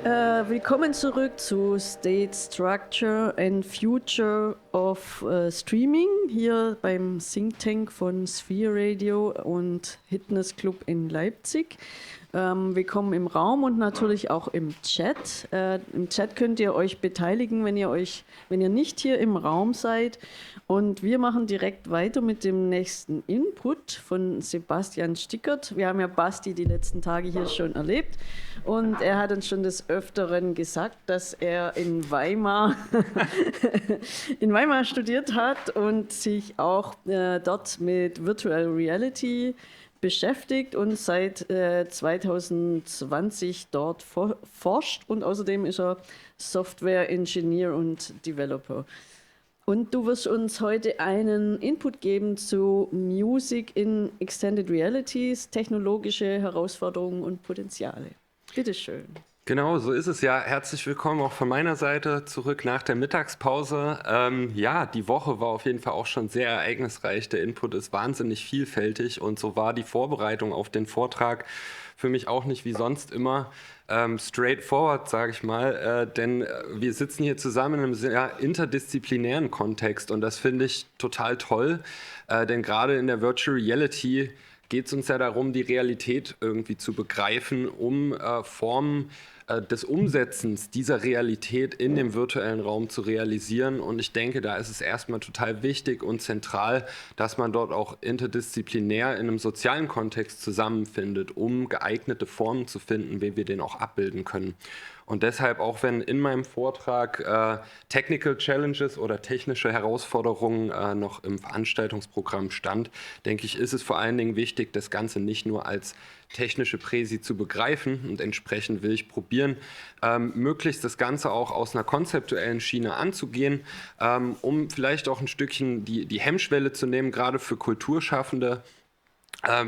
Willkommen zurück zu State Structure and Future of Streaming hier beim Think Tank von Sphere Radio und Fitness Club in Leipzig. Willkommen im Raum und natürlich auch im Chat. Im Chat könnt ihr euch beteiligen, wenn ihr nicht hier im Raum seid. Und wir machen direkt weiter mit dem nächsten Input von Sebastian Stickert. Wir haben ja Basti die letzten Tage hier schon erlebt und er hat uns schon des Öfteren gesagt, dass er in Weimar studiert hat und sich auch dort mit Virtual Reality beschäftigt und seit 2020 dort forscht und außerdem ist er Software Engineer und Developer. Und du wirst uns heute einen Input geben zu Music in Extended Realities, technologische Herausforderungen und Potenziale. Bitteschön. Genau, so ist es ja. Herzlich willkommen auch von meiner Seite zurück nach der Mittagspause. Ja, die Woche war auf jeden Fall auch schon sehr ereignisreich. Der Input ist wahnsinnig vielfältig und so war die Vorbereitung auf den Vortrag für mich auch nicht wie sonst immer straightforward, sage ich mal, denn wir sitzen hier zusammen in einem sehr interdisziplinären Kontext und das finde ich total toll, denn gerade in der Virtual Reality geht es uns ja darum, die Realität irgendwie zu begreifen, um Formen des Umsetzens dieser Realität in dem virtuellen Raum zu realisieren. Und ich denke, da ist es erstmal total wichtig und zentral, dass man dort auch interdisziplinär in einem sozialen Kontext zusammenfindet, um geeignete Formen zu finden, wie wir den auch abbilden können. Und deshalb, auch wenn in meinem Vortrag Technical Challenges oder technische Herausforderungen noch im Veranstaltungsprogramm stand, denke ich, ist es vor allen Dingen wichtig, das Ganze nicht nur als technische Präsi zu begreifen und entsprechend will ich probieren, möglichst das Ganze auch aus einer konzeptuellen Schiene anzugehen, um vielleicht auch ein Stückchen die Hemmschwelle zu nehmen, gerade für Kulturschaffende,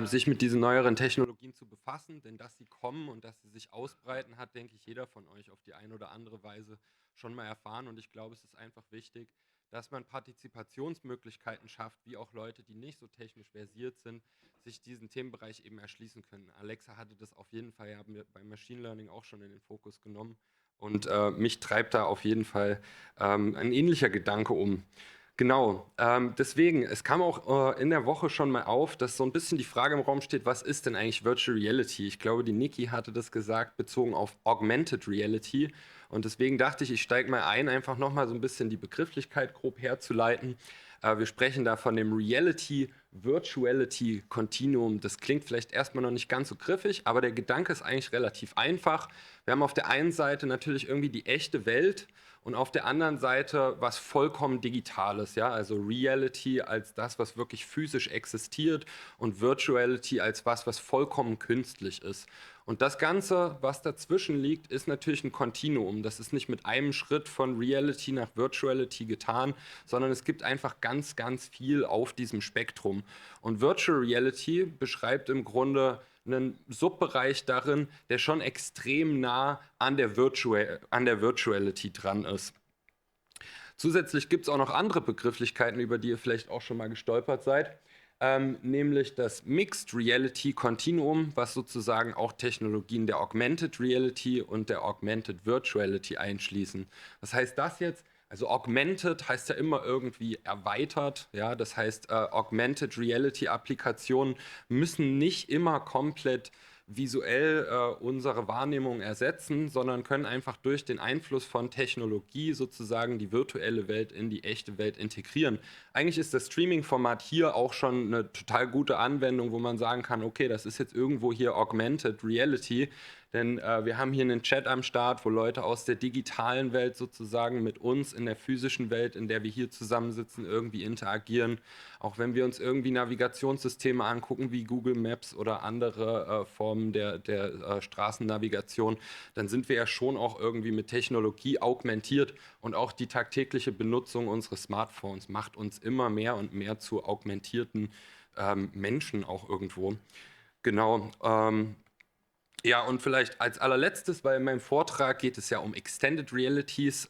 sich mit diesen neueren Technologien zu befassen, denn dass sie kommen und dass sie sich ausbreiten, hat, denke ich, jeder von euch auf die eine oder andere Weise schon mal erfahren und ich glaube, es ist einfach wichtig, dass man Partizipationsmöglichkeiten schafft, wie auch Leute, die nicht so technisch versiert sind, sich diesen Themenbereich eben erschließen können. Alexa hatte das auf jeden Fall ja beim Machine Learning auch schon in den Fokus genommen und mich treibt da auf jeden Fall ein ähnlicher Gedanke um. Genau, deswegen, es kam auch in der Woche schon mal auf, dass so ein bisschen die Frage im Raum steht, was ist denn eigentlich Virtual Reality? Ich glaube, die Niki hatte das gesagt, bezogen auf Augmented Reality. Und deswegen dachte ich steige mal ein, einfach nochmal so ein bisschen die Begrifflichkeit grob herzuleiten. Wir sprechen da von dem Reality-Virtuality-Continuum. Das klingt vielleicht erstmal noch nicht ganz so griffig, aber der Gedanke ist eigentlich relativ einfach. Wir haben auf der einen Seite natürlich irgendwie die echte Welt, und auf der anderen Seite was vollkommen Digitales, ja, also Reality als das, was wirklich physisch existiert und Virtuality als was vollkommen künstlich ist. Und das Ganze, was dazwischen liegt, ist natürlich ein Kontinuum. Das ist nicht mit einem Schritt von Reality nach Virtuality getan, sondern es gibt einfach ganz, ganz viel auf diesem Spektrum. Und Virtual Reality beschreibt im Grunde einen Subbereich darin, der schon extrem nah an der Virtuality dran ist. Zusätzlich gibt es auch noch andere Begrifflichkeiten, über die ihr vielleicht auch schon mal gestolpert seid, nämlich das Mixed Reality Continuum, was sozusagen auch Technologien der Augmented Reality und der Augmented Virtuality einschließen. Was heißt das jetzt? Also Augmented heißt ja immer irgendwie erweitert, ja, das heißt Augmented Reality Applikationen müssen nicht immer komplett visuell unsere Wahrnehmung ersetzen, sondern können einfach durch den Einfluss von Technologie sozusagen die virtuelle Welt in die echte Welt integrieren. Eigentlich ist das Streaming-Format hier auch schon eine total gute Anwendung, wo man sagen kann, okay, das ist jetzt irgendwo hier Augmented Reality, denn wir haben hier einen Chat am Start, wo Leute aus der digitalen Welt sozusagen mit uns in der physischen Welt, in der wir hier zusammensitzen, irgendwie interagieren. Auch wenn wir uns irgendwie Navigationssysteme angucken, wie Google Maps oder andere Formen der Straßennavigation, dann sind wir ja schon auch irgendwie mit Technologie augmentiert und auch die tagtägliche Benutzung unseres Smartphones macht uns immer mehr und mehr zu augmentierten Menschen auch irgendwo. Genau. Ja, und vielleicht als allerletztes, weil in meinem Vortrag geht es ja um Extended Realities,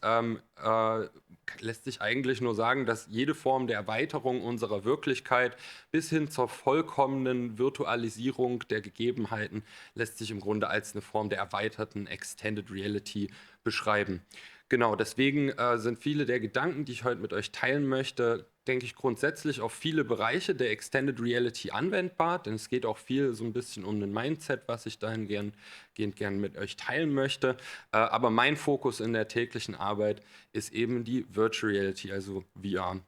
lässt sich eigentlich nur sagen, dass jede Form der Erweiterung unserer Wirklichkeit bis hin zur vollkommenen Virtualisierung der Gegebenheiten lässt sich im Grunde als eine Form der erweiterten Extended Reality beschreiben. Genau, deswegen sind viele der Gedanken, die ich heute mit euch teilen möchte, denke ich, grundsätzlich auf viele Bereiche der Extended Reality anwendbar, denn es geht auch viel so ein bisschen um ein Mindset, was ich dahingehend gern mit euch teilen möchte. Aber mein Fokus in der täglichen Arbeit ist eben die Virtual Reality, also VR.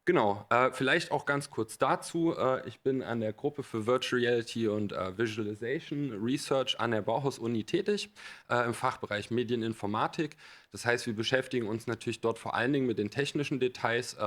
Genau, vielleicht auch ganz kurz dazu. Ich bin an der Gruppe für Virtual Reality und Visualization Research an der Bauhaus-Uni tätig, im Fachbereich Medieninformatik. Das heißt, wir beschäftigen uns natürlich dort vor allen Dingen mit den technischen Details.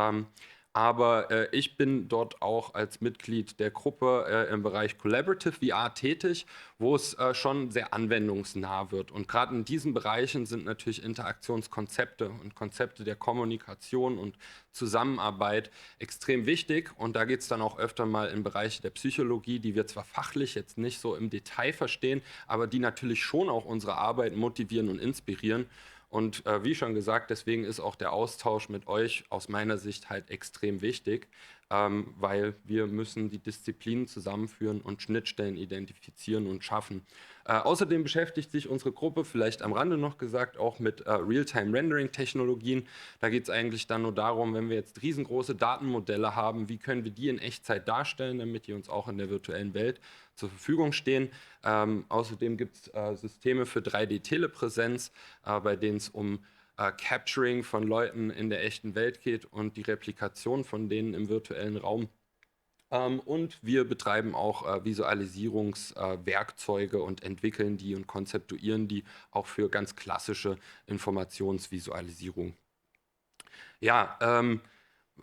Aber ich bin dort auch als Mitglied der Gruppe im Bereich Collaborative VR tätig, wo es schon sehr anwendungsnah wird. Und gerade in diesen Bereichen sind natürlich Interaktionskonzepte und Konzepte der Kommunikation und Zusammenarbeit extrem wichtig. Und da geht es dann auch öfter mal in Bereiche der Psychologie, die wir zwar fachlich jetzt nicht so im Detail verstehen, aber die natürlich schon auch unsere Arbeit motivieren und inspirieren. Und wie schon gesagt, deswegen ist auch der Austausch mit euch aus meiner Sicht halt extrem wichtig, weil wir müssen die Disziplinen zusammenführen und Schnittstellen identifizieren und schaffen. Außerdem beschäftigt sich unsere Gruppe, vielleicht am Rande noch gesagt, auch mit Real-Time-Rendering-Technologien. Da geht es eigentlich dann nur darum, wenn wir jetzt riesengroße Datenmodelle haben, wie können wir die in Echtzeit darstellen, damit die uns auch in der virtuellen Welt zur Verfügung stehen. Außerdem gibt es Systeme für 3D-Telepräsenz, bei denen es um Capturing von Leuten in der echten Welt geht und die Replikation von denen im virtuellen Raum. Und wir betreiben auch Visualisierungswerkzeuge und entwickeln die und konzeptuieren die auch für ganz klassische Informationsvisualisierung. Ja,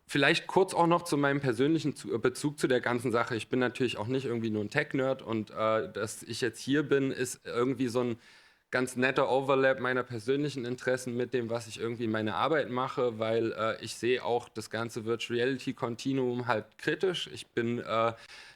vielleicht kurz auch noch zu meinem persönlichen Bezug zu der ganzen Sache. Ich bin natürlich auch nicht irgendwie nur ein Tech-Nerd und dass ich jetzt hier bin, ist irgendwie so ein ganz netter Overlap meiner persönlichen Interessen mit dem, was ich irgendwie in meiner Arbeit mache, weil ich sehe auch das ganze Virtual Reality Continuum halt kritisch. Ich bin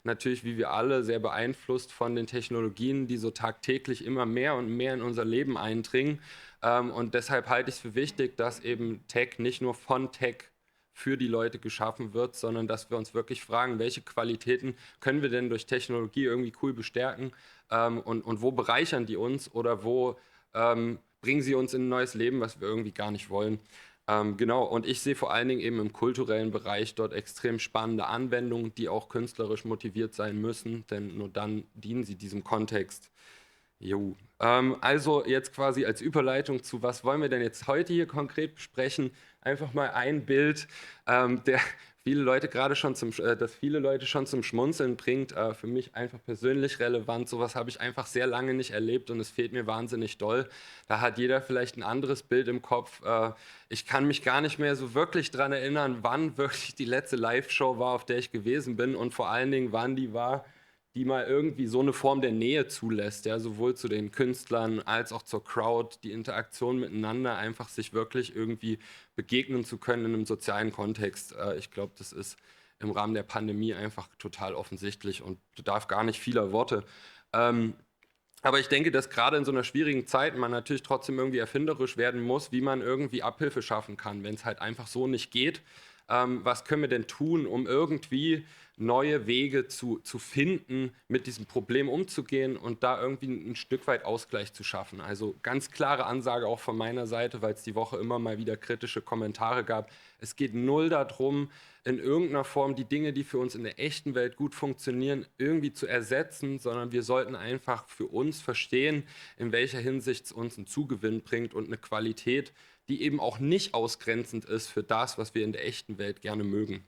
natürlich, wie wir alle, sehr beeinflusst von den Technologien, die so tagtäglich immer mehr und mehr in unser Leben eindringen. Und deshalb halte ich es für wichtig, dass eben Tech nicht nur von Tech für die Leute geschaffen wird, sondern dass wir uns wirklich fragen, welche Qualitäten können wir denn durch Technologie irgendwie cool bestärken und wo bereichern die uns oder wo bringen sie uns in ein neues Leben, was wir irgendwie gar nicht wollen. Genau, und ich sehe vor allen Dingen eben im kulturellen Bereich dort extrem spannende Anwendungen, die auch künstlerisch motiviert sein müssen, denn nur dann dienen sie diesem Kontext. Jo. Also jetzt quasi als Überleitung zu, was wollen wir denn jetzt heute hier konkret besprechen? Einfach mal ein Bild, der das viele Leute schon zum Schmunzeln bringt. Für mich einfach persönlich relevant. Sowas habe ich einfach sehr lange nicht erlebt und es fehlt mir wahnsinnig doll. Da hat jeder vielleicht ein anderes Bild im Kopf. Ich kann mich gar nicht mehr so wirklich daran erinnern, wann wirklich die letzte Live-Show war, auf der ich gewesen bin und vor allen Dingen, wann die war, die mal irgendwie so eine Form der Nähe zulässt, ja, sowohl zu den Künstlern als auch zur Crowd, die Interaktion miteinander, einfach sich wirklich irgendwie begegnen zu können in einem sozialen Kontext. Ich glaube, das ist im Rahmen der Pandemie einfach total offensichtlich und bedarf gar nicht vieler Worte. Aber ich denke, dass gerade in so einer schwierigen Zeit man natürlich trotzdem irgendwie erfinderisch werden muss, wie man irgendwie Abhilfe schaffen kann, wenn es halt einfach so nicht geht. Was können wir denn tun, um irgendwie neue Wege zu finden, mit diesem Problem umzugehen und da irgendwie ein Stück weit Ausgleich zu schaffen. Also ganz klare Ansage auch von meiner Seite, weil es die Woche immer mal wieder kritische Kommentare gab. Es geht null darum, in irgendeiner Form die Dinge, die für uns in der echten Welt gut funktionieren, irgendwie zu ersetzen, sondern wir sollten einfach für uns verstehen, in welcher Hinsicht es uns einen Zugewinn bringt und eine Qualität, die eben auch nicht ausgrenzend ist für das, was wir in der echten Welt gerne mögen.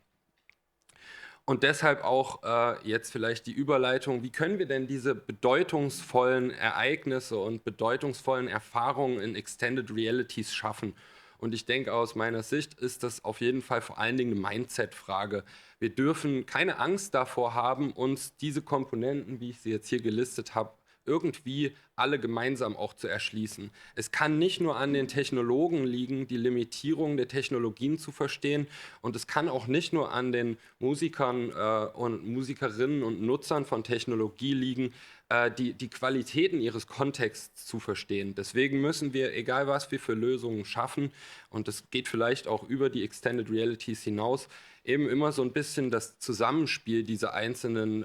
Und deshalb auch jetzt vielleicht die Überleitung, wie können wir denn diese bedeutungsvollen Ereignisse und bedeutungsvollen Erfahrungen in Extended Realities schaffen? Und ich denke, aus meiner Sicht ist das auf jeden Fall vor allen Dingen eine Mindset-Frage. Wir dürfen keine Angst davor haben, uns diese Komponenten, wie ich sie jetzt hier gelistet habe, irgendwie alle gemeinsam auch zu erschließen. Es kann nicht nur an den Technologen liegen, die Limitierung der Technologien zu verstehen, und es kann auch nicht nur an den Musikern und Musikerinnen und Nutzern von Technologie liegen, die Qualitäten ihres Kontexts zu verstehen. Deswegen müssen wir, egal was wir für Lösungen schaffen, und das geht vielleicht auch über die Extended Realities hinaus, eben immer so ein bisschen das Zusammenspiel dieser einzelnen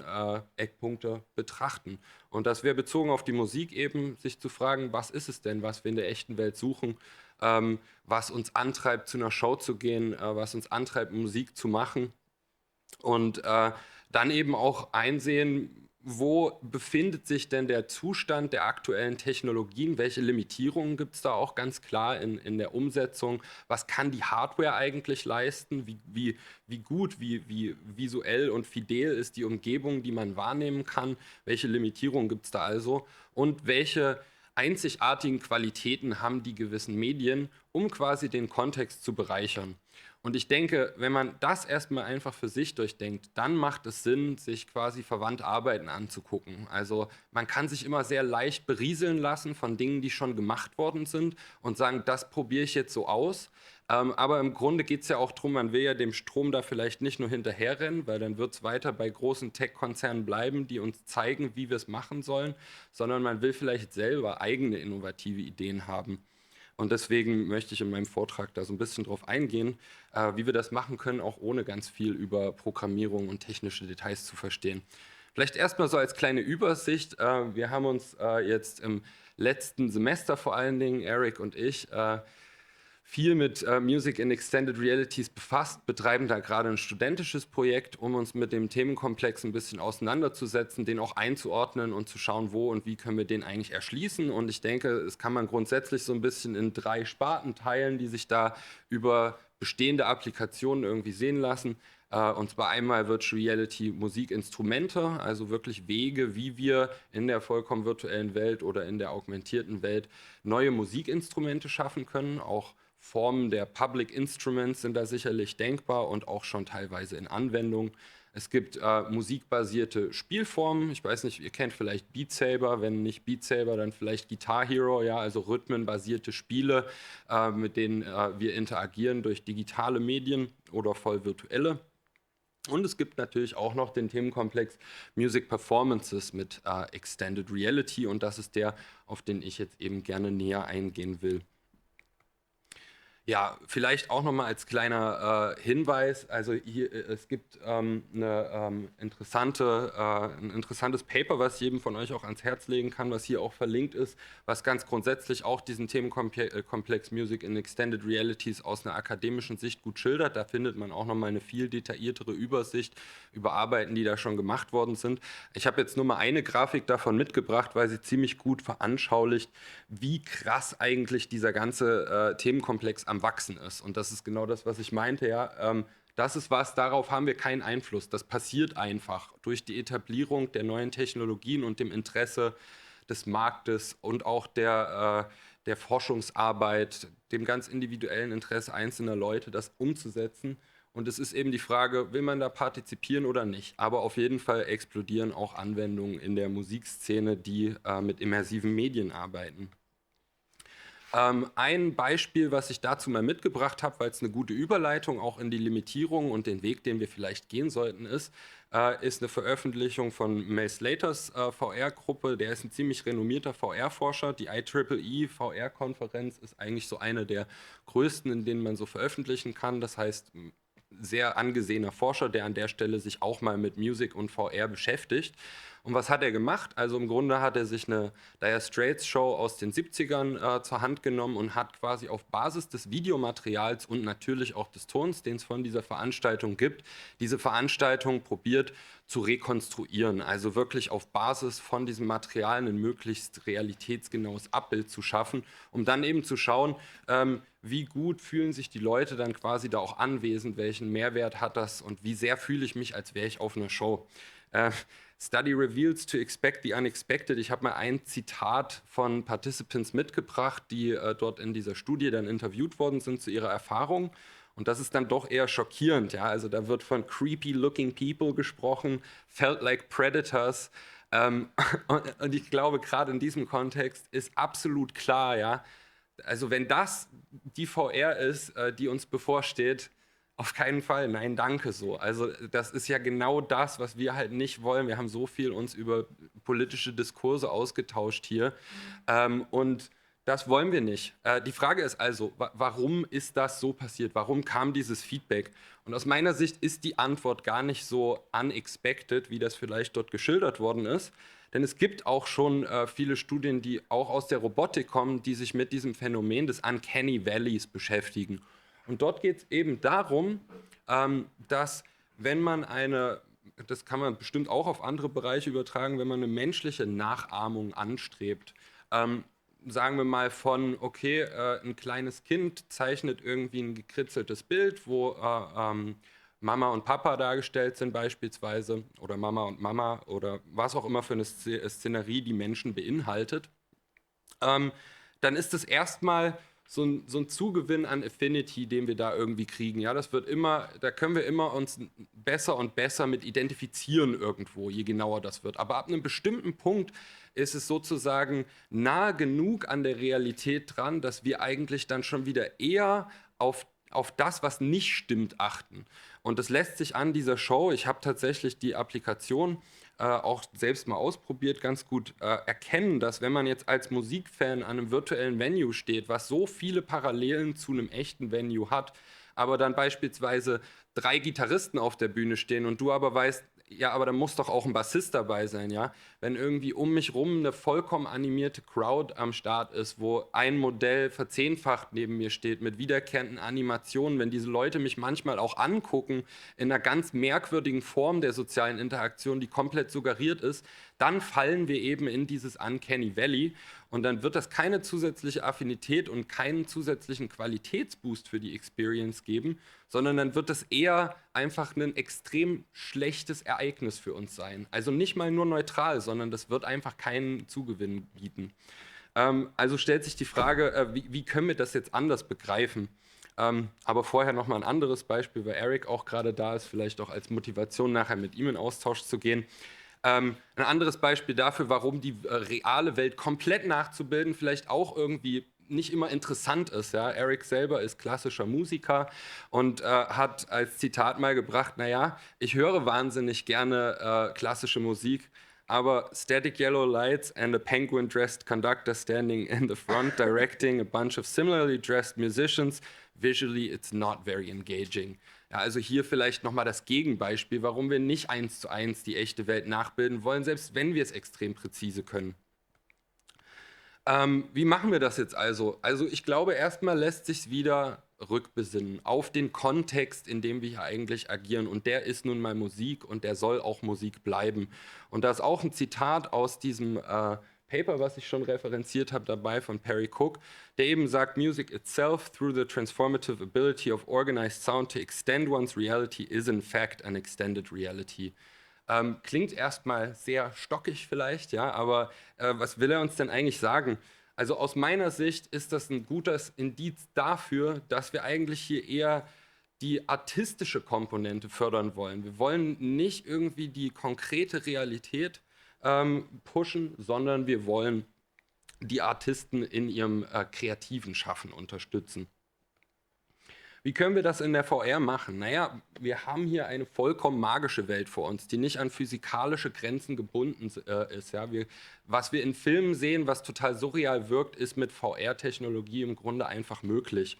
Eckpunkte betrachten. Und das wäre bezogen auf die Musik eben, sich zu fragen, was ist es denn, was wir in der echten Welt suchen, was uns antreibt, zu einer Show zu gehen, was uns antreibt, Musik zu machen. Und dann eben auch einsehen, wo befindet sich denn der Zustand der aktuellen Technologien? Welche Limitierungen gibt es da auch ganz klar in der Umsetzung? Was kann die Hardware eigentlich leisten? Wie gut, wie visuell und fidel ist die Umgebung, die man wahrnehmen kann? Welche Limitierungen gibt es da also? Und welche einzigartigen Qualitäten haben die gewissen Medien, um quasi den Kontext zu bereichern? Und ich denke, wenn man das erstmal einfach für sich durchdenkt, dann macht es Sinn, sich quasi verwandte Arbeiten anzugucken. Also man kann sich immer sehr leicht berieseln lassen von Dingen, die schon gemacht worden sind und sagen, das probiere ich jetzt so aus. Aber im Grunde geht es ja auch darum, man will ja dem Strom da vielleicht nicht nur hinterherrennen, weil dann wird es weiter bei großen Tech-Konzernen bleiben, die uns zeigen, wie wir es machen sollen, sondern man will vielleicht selber eigene innovative Ideen haben. Und deswegen möchte ich in meinem Vortrag da so ein bisschen drauf eingehen, wie wir das machen können, auch ohne ganz viel über Programmierung und technische Details zu verstehen. Vielleicht erstmal so als kleine Übersicht. Wir haben uns jetzt im letzten Semester vor allen Dingen, Eric und ich, viel mit Music in Extended Realities befasst, betreiben da gerade ein studentisches Projekt, um uns mit dem Themenkomplex ein bisschen auseinanderzusetzen, den auch einzuordnen und zu schauen, wo und wie können wir den eigentlich erschließen. Und ich denke, es kann man grundsätzlich so ein bisschen in 3 Sparten teilen, die sich da über bestehende Applikationen irgendwie sehen lassen. Und zwar einmal Virtual Reality Musikinstrumente, also wirklich Wege, wie wir in der vollkommen virtuellen Welt oder in der augmentierten Welt neue Musikinstrumente schaffen können, auch Formen der Public Instruments sind da sicherlich denkbar und auch schon teilweise in Anwendung. Es gibt musikbasierte Spielformen. Ich weiß nicht, ihr kennt vielleicht Beat Saber, wenn nicht Beat Saber, dann vielleicht Guitar Hero, ja, also rhythmenbasierte Spiele, mit denen wir interagieren durch digitale Medien oder voll virtuelle. Und es gibt natürlich auch noch den Themenkomplex Music Performances mit Extended Reality, und das ist der, auf den ich jetzt eben gerne näher eingehen will. Ja, vielleicht auch nochmal als kleiner Hinweis, also hier, es gibt ein interessantes Paper, was ich jedem von euch auch ans Herz legen kann, was hier auch verlinkt ist, was ganz grundsätzlich auch diesen Themenkomplex Music in Extended Realities aus einer akademischen Sicht gut schildert. Da findet man auch nochmal eine viel detailliertere Übersicht über Arbeiten, die da schon gemacht worden sind. Ich habe jetzt nur mal eine Grafik davon mitgebracht, weil sie ziemlich gut veranschaulicht, wie krass eigentlich dieser ganze Themenkomplex am Wachsen ist. Und das ist genau das, was ich meinte. Ja, das ist was, darauf haben wir keinen Einfluss. Das passiert einfach durch die Etablierung der neuen Technologien und dem Interesse des Marktes und auch der Forschungsarbeit, dem ganz individuellen Interesse einzelner Leute, das umzusetzen. Und es ist eben die Frage, will man da partizipieren oder nicht? Aber auf jeden Fall explodieren auch Anwendungen in der Musikszene, die mit immersiven Medien arbeiten. Ein Beispiel, was ich dazu mal mitgebracht habe, weil es eine gute Überleitung auch in die Limitierung und den Weg, den wir vielleicht gehen sollten, ist eine Veröffentlichung von Mel Slaters VR-Gruppe. Der ist ein ziemlich renommierter VR-Forscher. Die IEEE VR-Konferenz ist eigentlich so eine der größten, in denen man so veröffentlichen kann. Das heißt, sehr angesehener Forscher, der an der Stelle sich auch mal mit Music und VR beschäftigt. Und was hat er gemacht? Also im Grunde hat er sich eine Dire Straits Show aus den 70ern zur Hand genommen und hat quasi auf Basis des Videomaterials und natürlich auch des Tons, den es von dieser Veranstaltung gibt, diese Veranstaltung probiert zu rekonstruieren. Also wirklich auf Basis von diesem Material ein möglichst realitätsgenaues Abbild zu schaffen, um dann eben zu schauen, wie gut fühlen sich die Leute dann quasi da auch anwesend, welchen Mehrwert hat das und wie sehr fühle ich mich, als wäre ich auf einer Show. Study reveals to expect the unexpected. Ich habe mal ein Zitat von Participants mitgebracht, die dort in dieser Studie dann interviewt worden sind zu ihrer Erfahrung. Und das ist dann doch eher schockierend. Ja? Also da wird von creepy looking people gesprochen, felt like predators. Ähm, und ich glaube, gerade in diesem Kontext ist absolut klar, ja, also wenn das die VR ist, die uns bevorsteht, auf keinen Fall, nein, danke so. Also das ist ja genau das, was wir halt nicht wollen. Wir haben so viel uns über politische Diskurse ausgetauscht hier und das wollen wir nicht. Die Frage ist also, warum ist das so passiert? Warum kam dieses Feedback? Und aus meiner Sicht ist die Antwort gar nicht so unexpected, wie das vielleicht dort geschildert worden ist. Denn es gibt auch schon viele Studien, die auch aus der Robotik kommen, die sich mit diesem Phänomen des Uncanny Valleys beschäftigen. Und dort geht es eben darum, dass wenn man das kann man bestimmt auch auf andere Bereiche übertragen, wenn man eine menschliche Nachahmung anstrebt, sagen wir mal von, okay, ein kleines Kind zeichnet irgendwie ein gekritzeltes Bild, wo Mama und Papa dargestellt sind beispielsweise oder Mama und Mama oder was auch immer für eine Szenerie die Menschen beinhaltet, dann ist es erstmal so ein Zugewinn an Affinity, den wir da irgendwie kriegen. Ja, das wird immer, da können wir immer uns besser und besser mit identifizieren irgendwo, je genauer das wird. Aber ab einem bestimmten Punkt ist es sozusagen nah genug an der Realität dran, dass wir eigentlich dann schon wieder eher auf das, was nicht stimmt, achten. Und das lässt sich an dieser Show, ich habe tatsächlich die Applikation auch selbst mal ausprobiert, ganz gut erkennen, dass wenn man jetzt als Musikfan an einem virtuellen Venue steht, was so viele Parallelen zu einem echten Venue hat, aber dann beispielsweise 3 Gitarristen auf der Bühne stehen und du aber weißt, ja, aber da muss doch auch ein Bassist dabei sein, ja? Wenn irgendwie um mich rum eine vollkommen animierte Crowd am Start ist, wo ein Modell verzehnfacht neben mir steht mit wiederkehrenden Animationen, wenn diese Leute mich manchmal auch angucken in einer ganz merkwürdigen Form der sozialen Interaktion, die komplett suggeriert ist, dann fallen wir eben in dieses Uncanny Valley und dann wird das keine zusätzliche Affinität und keinen zusätzlichen Qualitätsboost für die Experience geben, sondern dann wird es eher einfach ein extrem schlechtes Ereignis für uns sein. Also nicht mal nur neutral, sondern das wird einfach keinen Zugewinn bieten. Also stellt sich die Frage, wie können wir das jetzt anders begreifen? Aber vorher noch mal ein anderes Beispiel, weil Eric auch gerade da ist, vielleicht auch als Motivation nachher mit ihm in Austausch zu gehen. Ein anderes Beispiel dafür, warum die reale Welt komplett nachzubilden vielleicht auch irgendwie nicht immer interessant ist. Ja? Eric selber ist klassischer Musiker und hat als Zitat mal gebracht, naja, ich höre wahnsinnig gerne klassische Musik, aber static yellow lights and a penguin dressed conductor standing in the front directing a bunch of similarly dressed musicians, visually it's not very engaging. Ja, also hier vielleicht nochmal das Gegenbeispiel, warum wir nicht 1:1 die echte Welt nachbilden wollen, selbst wenn wir es extrem präzise können. Wie machen wir das jetzt also? Also ich glaube, erstmal lässt sich wieder rückbesinnen auf den Kontext, in dem wir hier eigentlich agieren. Und der ist nun mal Musik und der soll auch Musik bleiben. Und da ist auch ein Zitat aus diesem Paper, was ich schon referenziert habe, dabei von Perry Cook, der eben sagt, Music itself, through the transformative ability of organized sound to extend one's reality, is in fact an extended reality. Klingt erstmal sehr stockig vielleicht, ja, aber was will er uns denn eigentlich sagen? Also aus meiner Sicht ist das ein gutes Indiz dafür, dass wir eigentlich hier eher die artistische Komponente fördern wollen. Wir wollen nicht irgendwie die konkrete Realität pushen, sondern wir wollen die Artisten in ihrem kreativen Schaffen unterstützen. Wie können wir das in der VR machen? Naja, wir haben hier eine vollkommen magische Welt vor uns, die nicht an physikalische Grenzen gebunden ist. Ja? Was wir in Filmen sehen, was total surreal wirkt, ist mit VR-Technologie im Grunde einfach möglich.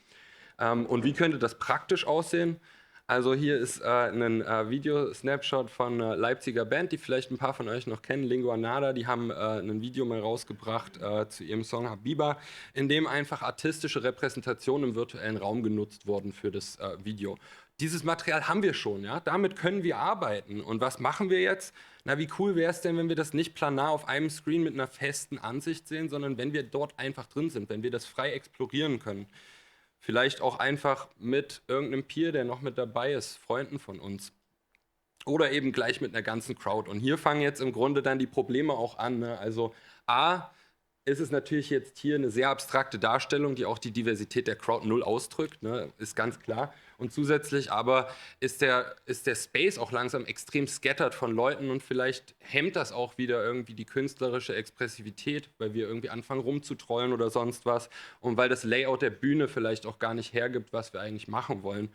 Und wie könnte das praktisch aussehen? Also hier ist ein Video-Snapshot von einer Leipziger Band, die vielleicht ein paar von euch noch kennen, Lingua Nada. Die haben ein Video mal rausgebracht zu ihrem Song Habiba, in dem einfach artistische Repräsentationen im virtuellen Raum genutzt wurden für das Video. Dieses Material haben wir schon, ja? Damit können wir arbeiten. Und was machen wir jetzt? Na, wie cool wäre es denn, wenn wir das nicht planar auf einem Screen mit einer festen Ansicht sehen, sondern wenn wir dort einfach drin sind, wenn wir das frei explorieren können. Vielleicht auch einfach mit irgendeinem Peer, der noch mit dabei ist, Freunden von uns. Oder eben gleich mit einer ganzen Crowd. Und hier fangen jetzt im Grunde dann die Probleme auch an. Ne? Also A, ist es natürlich jetzt hier eine sehr abstrakte Darstellung, die auch die Diversität der Crowd null ausdrückt, ne? Ist ganz klar. Und zusätzlich aber ist der Space auch langsam extrem scattert von Leuten und vielleicht hemmt das auch wieder irgendwie die künstlerische Expressivität, weil wir irgendwie anfangen rumzutrollen oder sonst was und weil das Layout der Bühne vielleicht auch gar nicht hergibt, was wir eigentlich machen wollen.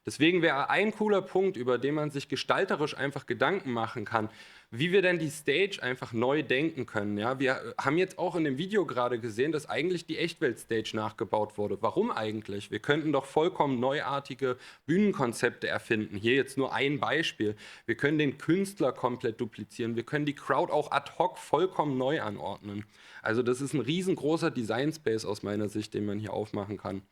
Deswegen wäre ein cooler Punkt, über den man sich gestalterisch einfach Gedanken machen kann, wie wir denn die Stage einfach neu denken können. Ja? Wir haben jetzt auch in dem Video gerade gesehen, dass eigentlich die Echtwelt-Stage nachgebaut wurde. Warum eigentlich? Wir könnten doch vollkommen neuartige Bühnenkonzepte erfinden. Hier jetzt nur ein Beispiel. Wir können den Künstler komplett duplizieren. Wir können die Crowd auch ad hoc vollkommen neu anordnen. Also das ist ein riesengroßer Design-Space aus meiner Sicht, den man hier aufmachen kann.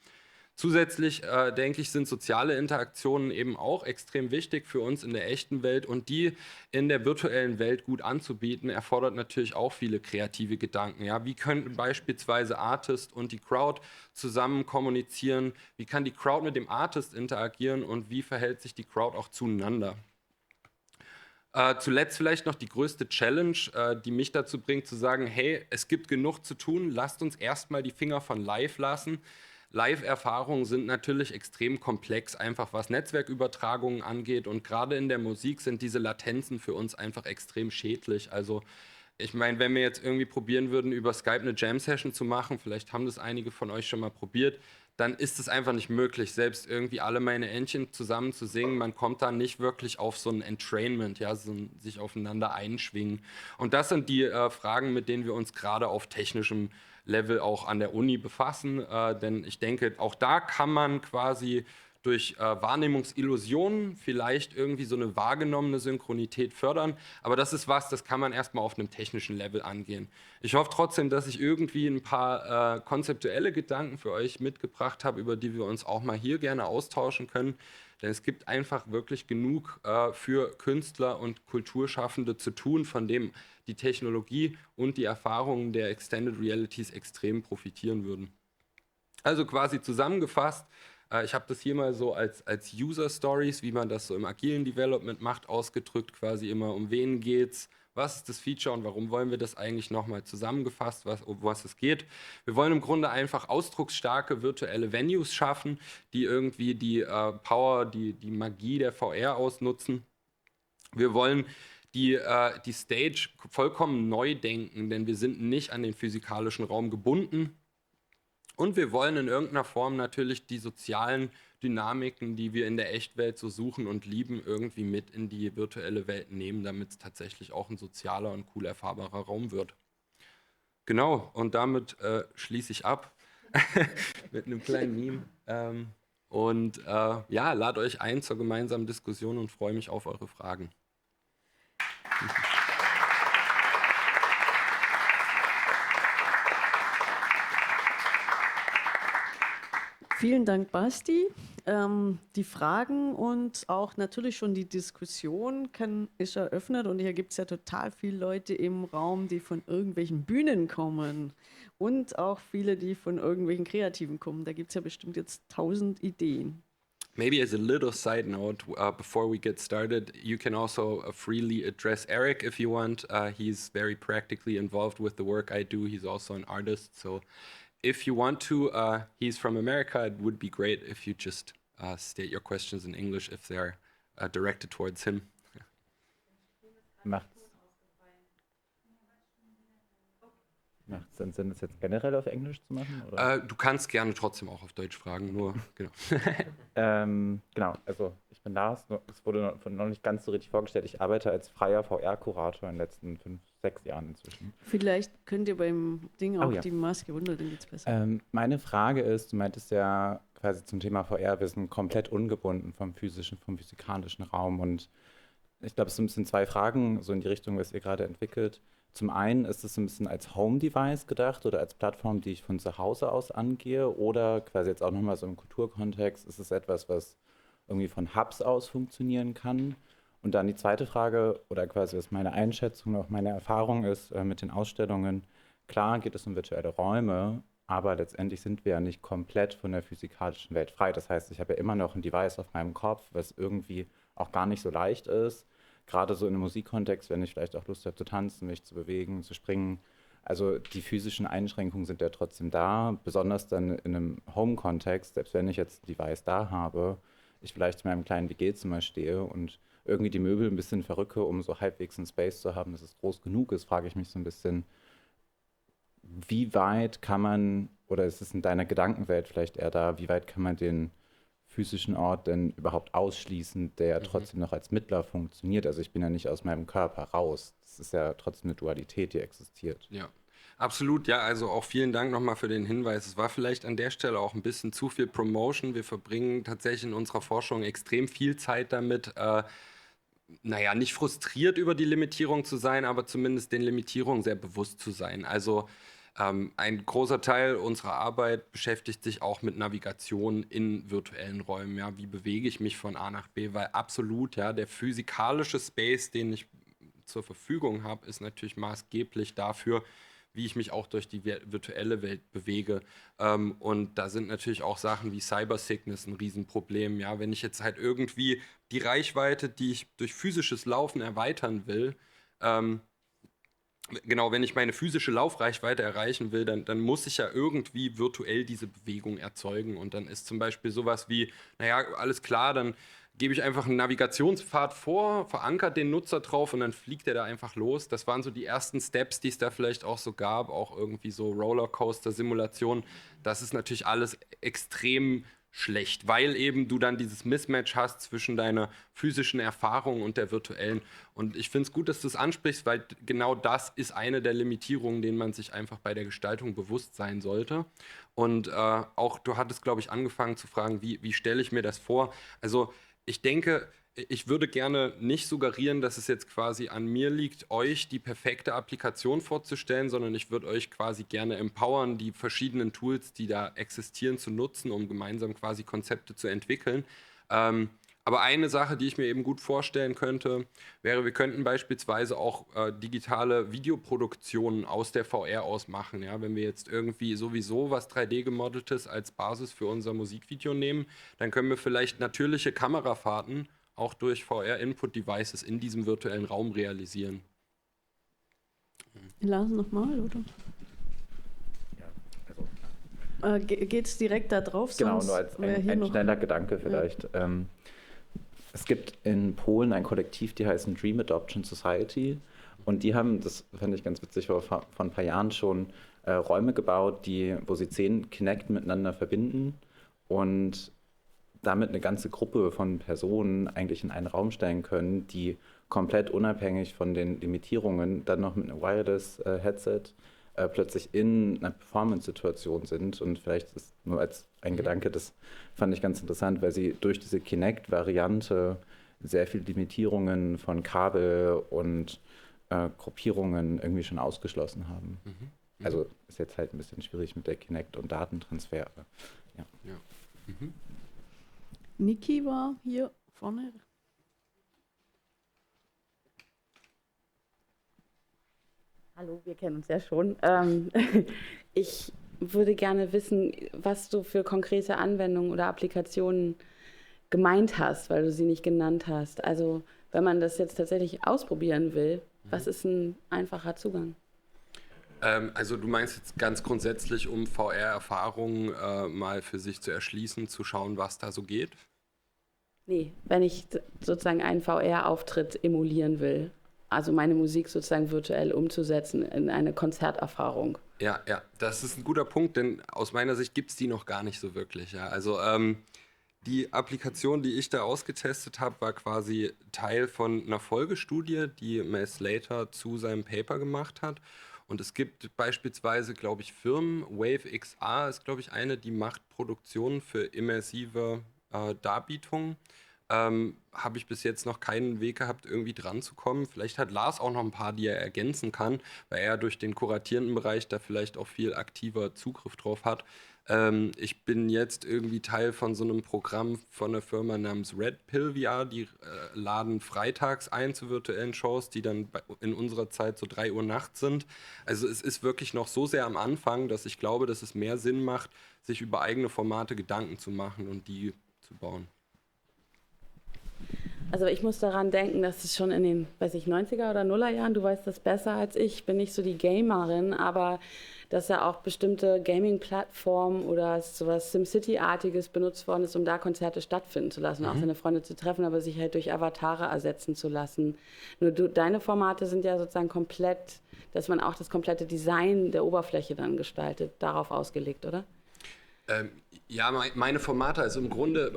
Zusätzlich, denke ich, sind soziale Interaktionen eben auch extrem wichtig für uns in der echten Welt und die in der virtuellen Welt gut anzubieten, erfordert natürlich auch viele kreative Gedanken. Ja? Wie könnten beispielsweise Artist und die Crowd zusammen kommunizieren? Wie kann die Crowd mit dem Artist interagieren und wie verhält sich die Crowd auch zueinander? Zuletzt vielleicht noch die größte Challenge, die mich dazu bringt zu sagen, hey, es gibt genug zu tun, lasst uns erstmal die Finger von Live lassen. Live-Erfahrungen sind natürlich extrem komplex, einfach was Netzwerkübertragungen angeht. Und gerade in der Musik sind diese Latenzen für uns einfach extrem schädlich. Also ich meine, wenn wir jetzt irgendwie probieren würden, über Skype eine Jam-Session zu machen, vielleicht haben das einige von euch schon mal probiert, dann ist es einfach nicht möglich, selbst irgendwie alle meine Entchen zusammen zu singen. Man kommt da nicht wirklich auf so ein Entrainment, ja, so ein sich aufeinander einschwingen. Und das sind die Fragen, mit denen wir uns gerade auf technischem Level auch an der Uni befassen. Denn ich denke, auch da kann man quasi durch Wahrnehmungsillusionen vielleicht irgendwie so eine wahrgenommene Synchronität fördern. Aber das ist was, das kann man erstmal auf einem technischen Level angehen. Ich hoffe trotzdem, dass ich irgendwie ein paar konzeptuelle Gedanken für euch mitgebracht habe, über die wir uns auch mal hier gerne austauschen können. Denn es gibt einfach wirklich genug für Künstler und Kulturschaffende zu tun, von dem die Technologie und die Erfahrungen der Extended Realities extrem profitieren würden. Also quasi zusammengefasst, ich habe das hier mal so als User Stories, wie man das so im agilen Development macht, ausgedrückt, quasi immer um wen geht's, was ist das Feature und warum wollen wir das eigentlich nochmal zusammengefasst, um was es geht. Wir wollen im Grunde einfach ausdrucksstarke virtuelle Venues schaffen, die irgendwie die Power, die Magie der VR ausnutzen. Wir wollen die Stage vollkommen neu denken, denn wir sind nicht an den physikalischen Raum gebunden. Und wir wollen in irgendeiner Form natürlich die sozialen Dynamiken, die wir in der Echtwelt so suchen und lieben, irgendwie mit in die virtuelle Welt nehmen, damit es tatsächlich auch ein sozialer und cool erfahrbarer Raum wird. Genau, und damit schließe ich ab mit einem kleinen Meme. Ja, lade euch ein zur gemeinsamen Diskussion und freue mich auf eure Fragen. Vielen Dank, Basti. Die Fragen und auch natürlich schon die Diskussion ist eröffnet und hier gibt es ja total viele Leute im Raum, die von irgendwelchen Bühnen kommen und auch viele, die von irgendwelchen Kreativen kommen. Da gibt es ja bestimmt jetzt 1000 Ideen. Maybe as a little side note, before we get started, you can also freely address Eric if you want. He's very practically involved with the work I do. He's also an artist, so if you want to, he's from America. It would be great if you just state your questions in English if they're directed towards him. Macht es dann Sinn, das jetzt generell auf Englisch zu machen? Oder? Du kannst gerne trotzdem auch auf Deutsch fragen, nur genau. Genau, also ich bin Lars, es wurde noch nicht ganz so richtig vorgestellt. Ich arbeite als freier VR-Kurator in den letzten 5, 6 Jahren inzwischen. Vielleicht könnt ihr beim Ding auch die Maske runter, dann geht's besser. Meine Frage ist, du meintest ja quasi zum Thema VR, wir sind komplett ungebunden vom physikalischen Raum und ich glaube, es sind ein bisschen 2 Fragen, so in die Richtung, was ihr gerade entwickelt. Zum einen ist es ein bisschen als Home-Device gedacht oder als Plattform, die ich von zu Hause aus angehe oder quasi jetzt auch nochmal so im Kulturkontext, ist es etwas, was irgendwie von Hubs aus funktionieren kann? Und dann die zweite Frage oder quasi was meine Einschätzung, auch meine Erfahrung ist mit den Ausstellungen. Klar geht es um virtuelle Räume, aber letztendlich sind wir ja nicht komplett von der physikalischen Welt frei. Das heißt, ich habe ja immer noch ein Device auf meinem Kopf, was irgendwie auch gar nicht so leicht ist. Gerade so in einem Musikkontext, wenn ich vielleicht auch Lust habe zu tanzen, mich zu bewegen, zu springen, Also die physischen Einschränkungen sind ja trotzdem da, besonders dann in einem Home-Kontext, selbst wenn ich jetzt ein Device da habe, ich vielleicht in meinem kleinen WG-Zimmer stehe und irgendwie die Möbel ein bisschen verrücke, um so halbwegs einen Space zu haben, dass es groß genug ist, frage ich mich so ein bisschen, wie weit kann man, oder ist es in deiner Gedankenwelt vielleicht eher da, wie weit kann man den physischen Ort denn überhaupt ausschließen, der ja trotzdem noch als Mittler funktioniert? Also ich bin ja nicht aus meinem Körper raus. Das ist ja trotzdem eine Dualität, die existiert. Ja, absolut. Ja, also auch vielen Dank nochmal für den Hinweis. Es war vielleicht an der Stelle auch ein bisschen zu viel Promotion. Wir verbringen tatsächlich in unserer Forschung extrem viel Zeit damit, naja, nicht frustriert über die Limitierung zu sein, aber zumindest den Limitierungen sehr bewusst zu sein. Also ein großer Teil unserer Arbeit beschäftigt sich auch mit Navigation in virtuellen Räumen. Ja, wie bewege ich mich von A nach B? Weil absolut, ja, der physikalische Space, den ich zur Verfügung habe, ist natürlich maßgeblich dafür, wie ich mich auch durch die virtuelle Welt bewege. Und da sind natürlich auch Sachen wie Cybersickness ein Riesenproblem. Ja, wenn ich jetzt halt irgendwie die Reichweite, die ich durch physisches Laufen erweitern will, genau, wenn ich meine physische Laufreichweite erreichen will, dann muss ich ja irgendwie virtuell diese Bewegung erzeugen. Und dann ist zum Beispiel sowas wie, naja, alles klar, dann gebe ich einfach einen Navigationspfad vor, verankert den Nutzer drauf und dann fliegt er da einfach los. Das waren so die ersten Steps, die es da vielleicht auch so gab, auch irgendwie so Rollercoaster-Simulationen. Das ist natürlich alles extrem schlecht, weil eben du dann dieses Mismatch hast zwischen deiner physischen Erfahrung und der virtuellen. Und ich finde es gut, dass du es ansprichst, weil genau das ist eine der Limitierungen, denen man sich einfach bei der Gestaltung bewusst sein sollte. Und auch du hattest, glaube ich, angefangen zu fragen, wie stelle ich mir das vor? Also ich denke, ich würde gerne nicht suggerieren, dass es jetzt quasi an mir liegt, euch die perfekte Applikation vorzustellen, sondern ich würde euch quasi gerne empowern, die verschiedenen Tools, die da existieren, zu nutzen, um gemeinsam quasi Konzepte zu entwickeln. Aber eine Sache, die ich mir eben gut vorstellen könnte, wäre, wir könnten beispielsweise auch digitale Videoproduktionen aus der VR ausmachen. Ja? Wenn wir jetzt irgendwie sowieso was 3D-gemodeltes als Basis für unser Musikvideo nehmen, dann können wir vielleicht natürliche Kamerafahrten auch durch VR-Input-Devices in diesem virtuellen Raum realisieren. Lars nochmal, oder? Ja, also, Geht es direkt da drauf? genau, nur als ein schneller Gedanke vielleicht. Ja. Es gibt in Polen ein Kollektiv, die heißen Dream Adoption Society. Und die haben, das fand ich ganz witzig, vor ein paar Jahren schon Räume gebaut, wo sie 10 Kinect miteinander verbinden und damit eine ganze Gruppe von Personen eigentlich in einen Raum stellen können, die komplett unabhängig von den Limitierungen dann noch mit einem Wireless-Headset plötzlich in einer Performance-Situation sind. Und vielleicht ist nur als ein Gedanke, das fand ich ganz interessant, weil sie durch diese Kinect-Variante sehr viele Limitierungen von Kabel und Gruppierungen irgendwie schon ausgeschlossen haben. Also ist jetzt halt ein bisschen schwierig mit der Kinect und Datentransfer. Ja. Niki war hier vorne. Hallo, wir kennen uns ja schon. Ich würde gerne wissen, was du für konkrete Anwendungen oder Applikationen gemeint hast, weil du sie nicht genannt hast. Also wenn man das jetzt tatsächlich ausprobieren will, was ist ein einfacher Zugang? Also du meinst jetzt ganz grundsätzlich, um VR-Erfahrungen mal für sich zu erschließen, zu schauen, was da so geht? Nee, wenn ich sozusagen einen VR-Auftritt emulieren will, also meine Musik sozusagen virtuell umzusetzen in eine Konzerterfahrung. Ja, das ist ein guter Punkt, denn aus meiner Sicht gibt es die noch gar nicht so wirklich. Ja. Also die Applikation, die ich da ausgetestet habe, war quasi Teil von einer Folgestudie, die Mel Slater zu seinem Paper gemacht hat. Und es gibt beispielsweise, glaube ich, Firmen, Wave XR ist, glaube ich, eine, die macht Produktionen für immersive Darbietungen. Habe ich bis jetzt noch keinen Weg gehabt, irgendwie dran zu kommen. Vielleicht hat Lars auch noch ein paar, die er ergänzen kann, weil er durch den kuratierenden Bereich da vielleicht auch viel aktiver Zugriff drauf hat. Ich bin jetzt irgendwie Teil von so einem Programm von einer Firma namens Red Pill VR, die laden freitags ein zu virtuellen Shows, die dann in unserer Zeit so 3 Uhr nachts sind. Also es ist wirklich noch so sehr am Anfang, dass ich glaube, dass es mehr Sinn macht, sich über eigene Formate Gedanken zu machen und die zu bauen. Also ich muss daran denken, dass es schon in den, weiß ich, 90er oder Nullerjahren, du weißt das besser als ich bin nicht so die Gamerin, aber dass ja auch bestimmte Gaming-Plattformen oder sowas SimCity-artiges benutzt worden ist, um da Konzerte stattfinden zu lassen, auch seine Freunde zu treffen, aber sich halt durch Avatare ersetzen zu lassen. Nur deine Formate sind ja sozusagen komplett, dass man auch das komplette Design der Oberfläche dann gestaltet, darauf ausgelegt, oder? Ja, meine Formate, also im Grunde,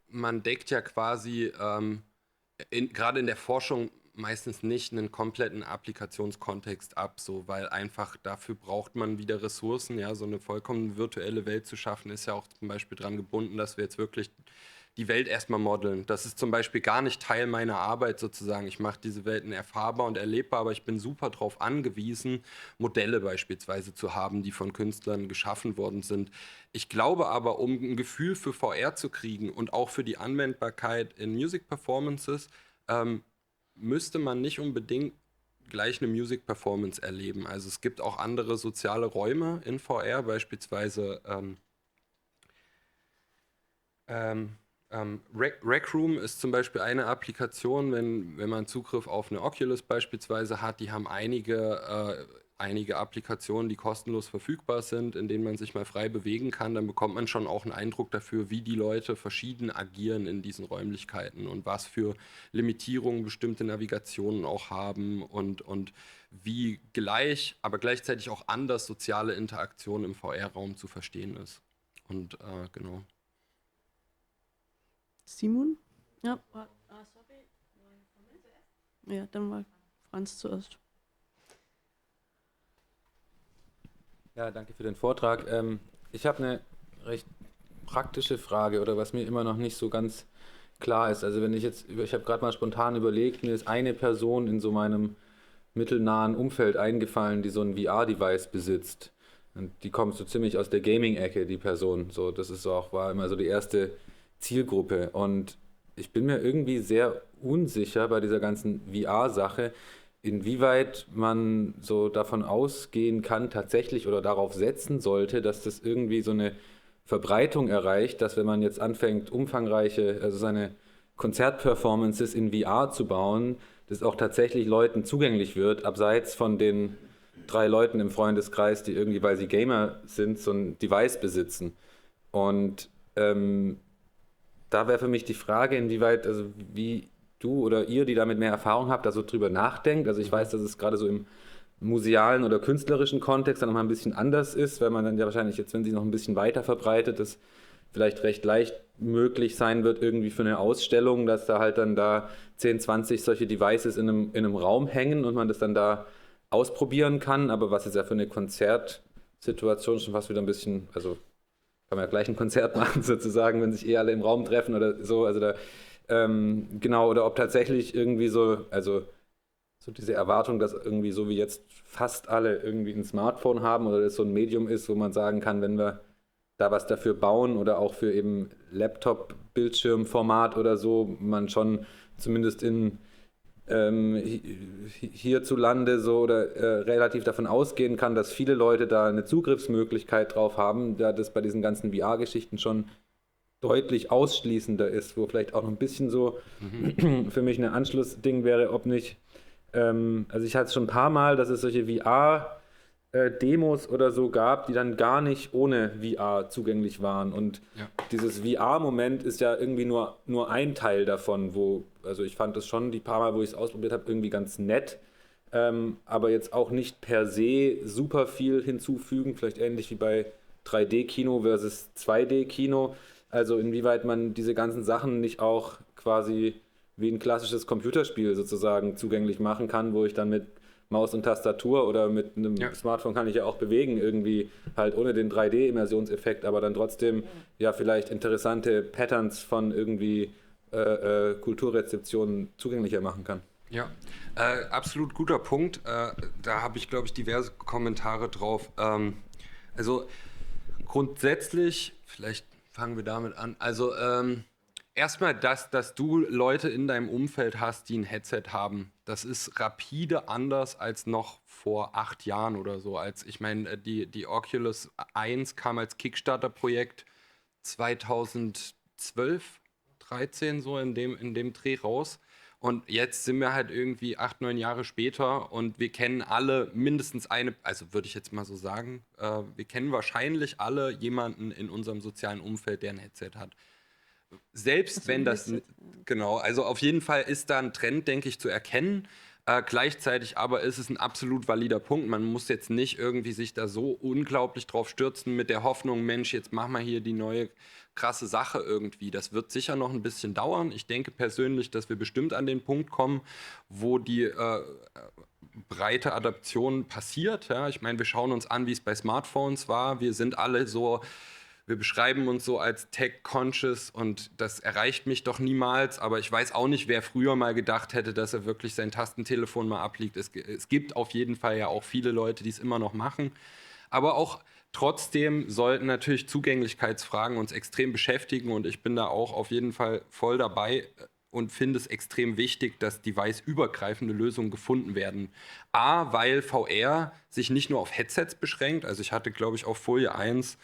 man deckt ja quasi gerade in der Forschung meistens nicht einen kompletten Applikationskontext ab, so, weil einfach dafür braucht man wieder Ressourcen. Ja, so eine vollkommen virtuelle Welt zu schaffen, ist ja auch zum Beispiel daran gebunden, dass wir jetzt wirklich die Welt erstmal modeln. Das ist zum Beispiel gar nicht Teil meiner Arbeit sozusagen. Ich mache diese Welten erfahrbar und erlebbar, aber ich bin super darauf angewiesen, Modelle beispielsweise zu haben, die von Künstlern geschaffen worden sind. Ich glaube aber, um ein Gefühl für VR zu kriegen und auch für die Anwendbarkeit in Music Performances, müsste man nicht unbedingt gleich eine Music Performance erleben. Also es gibt auch andere soziale Räume in VR, beispielsweise Rec Room ist zum Beispiel eine Applikation, wenn man Zugriff auf eine Oculus beispielsweise hat, die haben einige Applikationen, die kostenlos verfügbar sind, in denen man sich mal frei bewegen kann, dann bekommt man schon auch einen Eindruck dafür, wie die Leute verschieden agieren in diesen Räumlichkeiten und was für Limitierungen bestimmte Navigationen auch haben und wie gleich, aber gleichzeitig auch anders soziale Interaktion im VR-Raum zu verstehen ist. Und genau. Simon? Ja. Sorry. Ja, dann war Franz zuerst. Ja, danke für den Vortrag. Ich habe eine recht praktische Frage oder was mir immer noch nicht so ganz klar ist. Also wenn ich habe gerade mal spontan überlegt, mir ist eine Person in so meinem mittelnahen Umfeld eingefallen, die so ein VR-Device besitzt. Und die kommt so ziemlich aus der Gaming-Ecke, die Person. So, das ist auch, war immer so die erste Zielgruppe. Und ich bin mir irgendwie sehr unsicher bei dieser ganzen VR-Sache, inwieweit man so davon ausgehen kann, tatsächlich oder darauf setzen sollte, dass das irgendwie so eine Verbreitung erreicht, dass wenn man jetzt anfängt, umfangreiche, also seine Konzertperformances in VR zu bauen, das auch tatsächlich Leuten zugänglich wird, abseits von den 3 Leuten im Freundeskreis, die irgendwie, weil sie Gamer sind, so ein Device besitzen. Und da wäre für mich die Frage, inwieweit, also wie du oder ihr, die damit mehr Erfahrung habt, da so drüber nachdenkt. Also ich weiß, dass es gerade so im musealen oder künstlerischen Kontext dann nochmal ein bisschen anders ist, weil man dann ja wahrscheinlich jetzt, wenn sie noch ein bisschen weiter verbreitet, das vielleicht recht leicht möglich sein wird, irgendwie für eine Ausstellung, dass da halt dann da 10, 20 solche Devices in einem Raum hängen und man das dann da ausprobieren kann. Aber was jetzt ja für eine Konzertsituation schon fast wieder ein bisschen, also kann man ja gleich ein Konzert machen sozusagen, wenn sich alle im Raum treffen oder so, also da, genau, oder ob tatsächlich irgendwie so, also so diese Erwartung, dass irgendwie so wie jetzt fast alle irgendwie ein Smartphone haben oder das so ein Medium ist, wo man sagen kann, wenn wir da was dafür bauen oder auch für eben Laptop-Bildschirmformat oder so, man schon zumindest in hierzulande so oder relativ davon ausgehen kann, dass viele Leute da eine Zugriffsmöglichkeit drauf haben, da das bei diesen ganzen VR-Geschichten schon deutlich ausschließender ist, wo vielleicht auch noch ein bisschen so für mich ein Anschlussding wäre, ob nicht, also ich hatte es schon ein paar Mal, dass es solche VR-Demos oder so gab, die dann gar nicht ohne VR zugänglich waren und dieses VR-Moment ist ja irgendwie nur ein Teil davon, wo, also ich fand das schon die paar Mal, wo ich es ausprobiert habe, irgendwie ganz nett, aber jetzt auch nicht per se super viel hinzufügen, vielleicht ähnlich wie bei 3D-Kino versus 2D-Kino, also inwieweit man diese ganzen Sachen nicht auch quasi wie ein klassisches Computerspiel sozusagen zugänglich machen kann, wo ich dann mit Maus und Tastatur oder mit einem Smartphone kann ich ja auch bewegen, irgendwie halt ohne den 3D-Immersionseffekt, aber dann trotzdem ja vielleicht interessante Patterns von irgendwie Kulturrezeptionen zugänglicher machen kann. Ja, absolut guter Punkt. Da habe ich, glaube ich, diverse Kommentare drauf. Also grundsätzlich, vielleicht fangen wir damit an. Also erstmal, dass du Leute in deinem Umfeld hast, die ein Headset haben, das ist rapide anders als noch vor 8 Jahren oder so. Ich meine, die Oculus 1 kam als Kickstarter-Projekt 2012, 13 so in dem Dreh raus. Und jetzt sind wir halt irgendwie 8, 9 Jahre später und wir kennen alle mindestens eine, also würde ich jetzt mal so sagen, wir kennen wahrscheinlich alle jemanden in unserem sozialen Umfeld, der ein Headset hat. Selbst Also wenn ein das, Headset. genau, also auf jeden Fall ist da ein Trend, denke ich, zu erkennen. Gleichzeitig aber ist es ein absolut valider Punkt. Man muss jetzt nicht irgendwie sich da so unglaublich drauf stürzen mit der Hoffnung, Mensch, jetzt machen wir hier die neue krasse Sache irgendwie. Das wird sicher noch ein bisschen dauern. Ich denke persönlich, dass wir bestimmt an den Punkt kommen, wo die breite Adaption passiert. Ja? Ich meine, wir schauen uns an, wie es bei Smartphones war. Wir sind alle so, wir beschreiben uns so als tech-conscious und das erreicht mich doch niemals. Aber ich weiß auch nicht, wer früher mal gedacht hätte, dass er wirklich sein Tastentelefon mal abliegt. Es gibt auf jeden Fall ja auch viele Leute, die es immer noch machen. Aber auch trotzdem sollten natürlich Zugänglichkeitsfragen uns extrem beschäftigen und ich bin da auch auf jeden Fall voll dabei und finde es extrem wichtig, dass device-übergreifende Lösungen gefunden werden. A, weil VR sich nicht nur auf Headsets beschränkt. Also ich hatte, glaube ich, auf Folie 1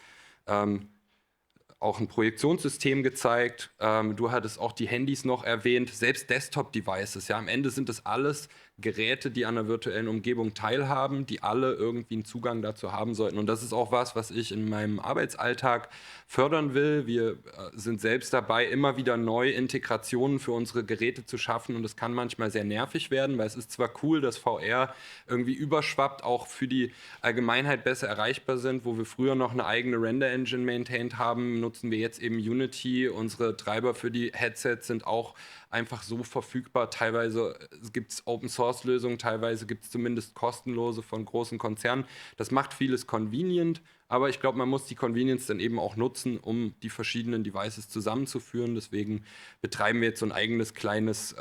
auch ein Projektionssystem gezeigt. Du hattest auch die Handys noch erwähnt, selbst Desktop-Devices. Ja, am Ende sind das alles Geräte, die an der virtuellen Umgebung teilhaben, die alle irgendwie einen Zugang dazu haben sollten. Und das ist auch was ich in meinem Arbeitsalltag fördern will. Wir sind selbst dabei, immer wieder neue Integrationen für unsere Geräte zu schaffen. Und es kann manchmal sehr nervig werden, weil es ist zwar cool, dass VR irgendwie überschwappt, auch für die Allgemeinheit besser erreichbar sind, wo wir früher noch eine eigene Render-Engine maintained haben, nutzen wir jetzt eben Unity. Unsere Treiber für die Headsets sind auch einfach so verfügbar. Teilweise gibt es Open-Source-Lösungen, teilweise gibt es zumindest kostenlose von großen Konzernen. Das macht vieles convenient, aber ich glaube, man muss die Convenience dann eben auch nutzen, um die verschiedenen Devices zusammenzuführen. Deswegen betreiben wir jetzt so ein eigenes kleines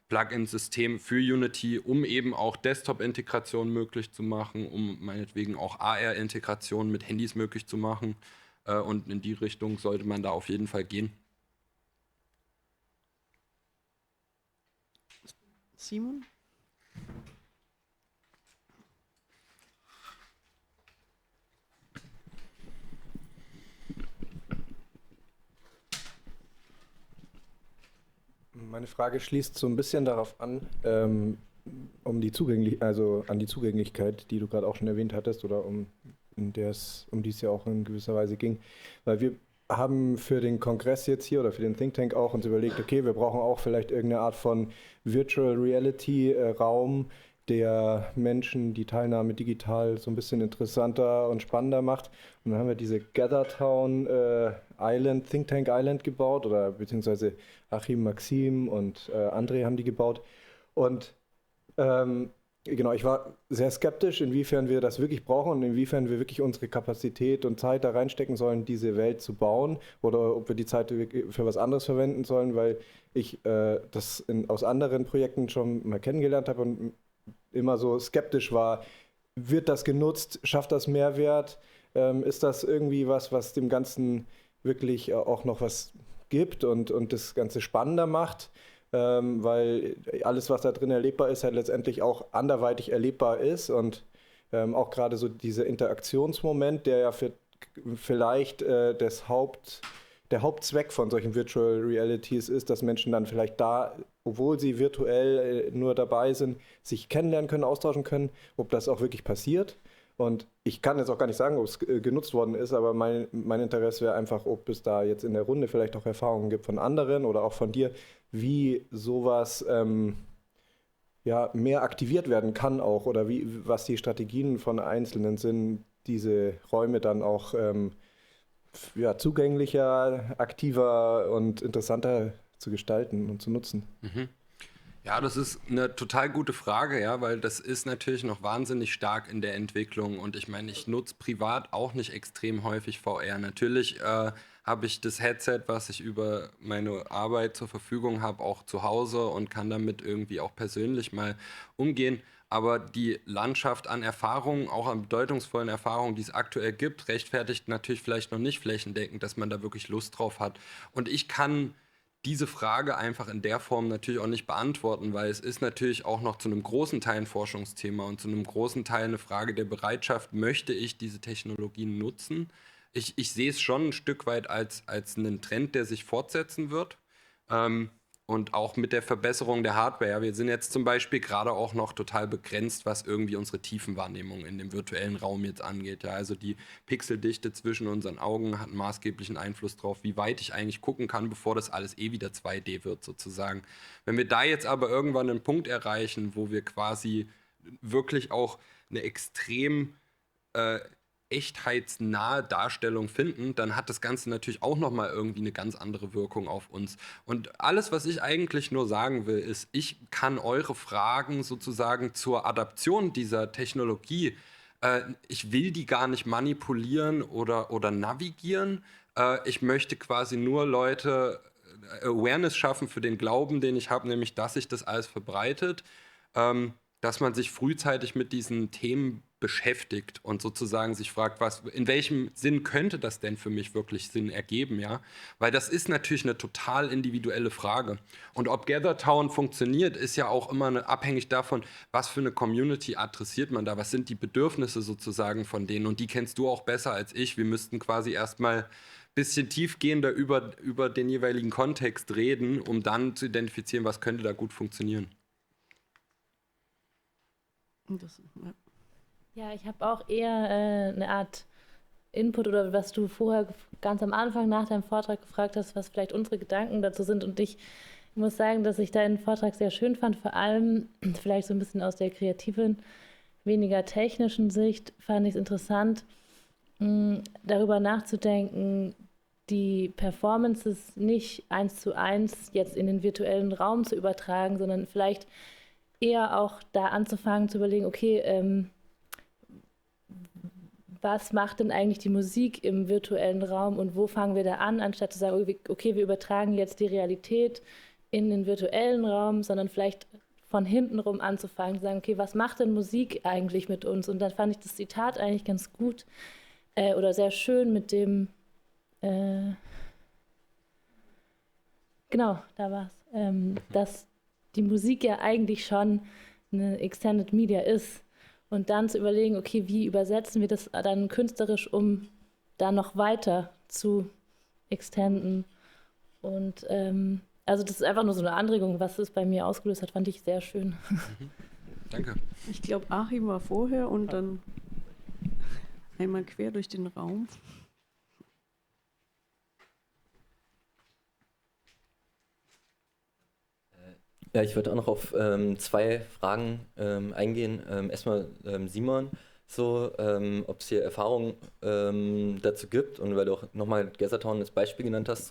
Plugin-System für Unity, um eben auch Desktop-Integration möglich zu machen, um meinetwegen auch AR-Integration mit Handys möglich zu machen. Und in die Richtung sollte man da auf jeden Fall gehen. Simon? Meine Frage schließt so ein bisschen darauf an, an die Zugänglichkeit, die du gerade auch schon erwähnt hattest oder um die es ja auch in gewisser Weise ging. Weil wir haben für den Kongress jetzt hier oder für den Think Tank auch uns überlegt, okay, wir brauchen auch vielleicht irgendeine Art von Virtual Reality Raum, der Menschen die Teilnahme digital so ein bisschen interessanter und spannender macht. Und dann haben wir diese Gathertown Island, Think Tank Island gebaut oder beziehungsweise Achim, Maxim und André haben die gebaut. Und genau, ich war sehr skeptisch, inwiefern wir das wirklich brauchen und inwiefern wir wirklich unsere Kapazität und Zeit da reinstecken sollen, diese Welt zu bauen oder ob wir die Zeit für was anderes verwenden sollen, weil ich das aus anderen Projekten schon mal kennengelernt habe und immer so skeptisch war. Wird das genutzt? Schafft das Mehrwert? Ist das irgendwie was dem Ganzen wirklich auch noch was gibt und das Ganze spannender macht? Weil alles, was da drin erlebbar ist, halt letztendlich auch anderweitig erlebbar ist und auch gerade so dieser Interaktionsmoment, der ja vielleicht der Hauptzweck von solchen Virtual Realities ist, dass Menschen dann vielleicht da, obwohl sie virtuell nur dabei sind, sich kennenlernen können, austauschen können, ob das auch wirklich passiert. Und ich kann jetzt auch gar nicht sagen, ob es genutzt worden ist, aber mein Interesse wäre einfach, ob es da jetzt in der Runde vielleicht auch Erfahrungen gibt von anderen oder auch von dir, wie sowas mehr aktiviert werden kann auch oder was die Strategien von Einzelnen sind, diese Räume dann auch zugänglicher, aktiver und interessanter zu gestalten und zu nutzen. Mhm. Ja, das ist eine total gute Frage, ja, weil das ist natürlich noch wahnsinnig stark in der Entwicklung und ich meine, ich nutze privat auch nicht extrem häufig VR. Natürlich habe ich das Headset, was ich über meine Arbeit zur Verfügung habe, auch zu Hause und kann damit irgendwie auch persönlich mal umgehen. Aber die Landschaft an Erfahrungen, auch an bedeutungsvollen Erfahrungen, die es aktuell gibt, rechtfertigt natürlich vielleicht noch nicht flächendeckend, dass man da wirklich Lust drauf hat. Und ich kann diese Frage einfach in der Form natürlich auch nicht beantworten, weil es ist natürlich auch noch zu einem großen Teil ein Forschungsthema und zu einem großen Teil eine Frage der Bereitschaft, möchte ich diese Technologien nutzen? Ich sehe es schon ein Stück weit als einen Trend, der sich fortsetzen wird, Und auch mit der Verbesserung der Hardware. Wir sind jetzt zum Beispiel gerade auch noch total begrenzt, was irgendwie unsere Tiefenwahrnehmung in dem virtuellen Raum jetzt angeht. Ja, also die Pixeldichte zwischen unseren Augen hat einen maßgeblichen Einfluss drauf, wie weit ich eigentlich gucken kann, bevor das alles wieder 2D wird sozusagen. Wenn wir da jetzt aber irgendwann einen Punkt erreichen, wo wir quasi wirklich auch eine extrem echtheitsnahe Darstellung finden, dann hat das Ganze natürlich auch nochmal irgendwie eine ganz andere Wirkung auf uns. Und alles, was ich eigentlich nur sagen will, ist, ich kann eure Fragen sozusagen zur Adaption dieser Technologie, ich will die gar nicht manipulieren oder navigieren. Ich möchte quasi nur Leute Awareness schaffen für den Glauben, den ich habe, nämlich, dass sich das alles verbreitet, dass man sich frühzeitig mit diesen Themen beschäftigt und sozusagen sich fragt, in welchem Sinn könnte das denn für mich wirklich Sinn ergeben, ja? Weil das ist natürlich eine total individuelle Frage. Und ob GatherTown funktioniert, ist ja auch immer abhängig davon, was für eine Community adressiert man da, was sind die Bedürfnisse sozusagen von denen, und die kennst du auch besser als ich. Wir müssten quasi erstmal ein bisschen tiefgehender über den jeweiligen Kontext reden, um dann zu identifizieren, was könnte da gut funktionieren. Ja, ich habe auch eher eine Art Input oder was du vorher ganz am Anfang nach deinem Vortrag gefragt hast, was vielleicht unsere Gedanken dazu sind. Und ich muss sagen, dass ich deinen Vortrag sehr schön fand, vor allem vielleicht so ein bisschen aus der kreativen, weniger technischen Sicht fand ich es interessant, darüber nachzudenken, die Performances nicht 1:1 jetzt in den virtuellen Raum zu übertragen, sondern vielleicht eher auch da anzufangen zu überlegen, okay, was macht denn eigentlich die Musik im virtuellen Raum und wo fangen wir da an, anstatt zu sagen, okay, wir übertragen jetzt die Realität in den virtuellen Raum, sondern vielleicht von hinten rum anzufangen, zu sagen, okay, was macht denn Musik eigentlich mit uns? Und dann fand ich das Zitat eigentlich ganz gut oder sehr schön mit dem, genau, da war es, dass die Musik ja eigentlich schon eine Extended Media ist. Und dann zu überlegen, okay, wie übersetzen wir das dann künstlerisch, um da noch weiter zu extenden. Und also das ist einfach nur so eine Anregung, was es bei mir ausgelöst hat, fand ich sehr schön. Danke. Ich glaube, Achim war vorher und dann einmal quer durch den Raum. Ja, ich würde auch noch auf 2 Fragen eingehen. Erstmal Simon, ob es hier Erfahrungen dazu gibt, und weil du auch nochmal GatherTown als Beispiel genannt hast,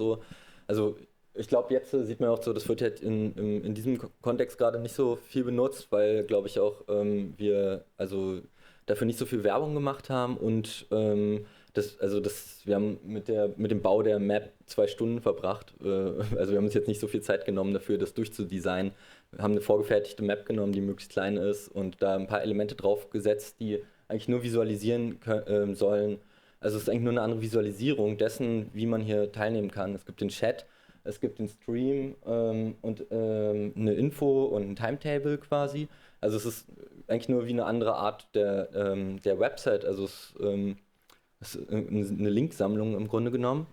also ich glaube, jetzt sieht man auch so, das wird halt in diesem Kontext gerade nicht so viel benutzt, weil, glaube ich, auch wir also dafür nicht so viel Werbung gemacht haben, und wir haben mit dem Bau der Map 2 Stunden verbracht. Also wir haben uns jetzt nicht so viel Zeit genommen dafür, das durchzudesignen. Wir haben eine vorgefertigte Map genommen, die möglichst klein ist, und da ein paar Elemente draufgesetzt, die eigentlich nur visualisieren sollen. Also es ist eigentlich nur eine andere Visualisierung dessen, wie man hier teilnehmen kann. Es gibt den Chat, es gibt den Stream und eine Info und ein Timetable quasi. Also es ist eigentlich nur wie eine andere Art der Website. Also es ist eine Linksammlung im Grunde genommen,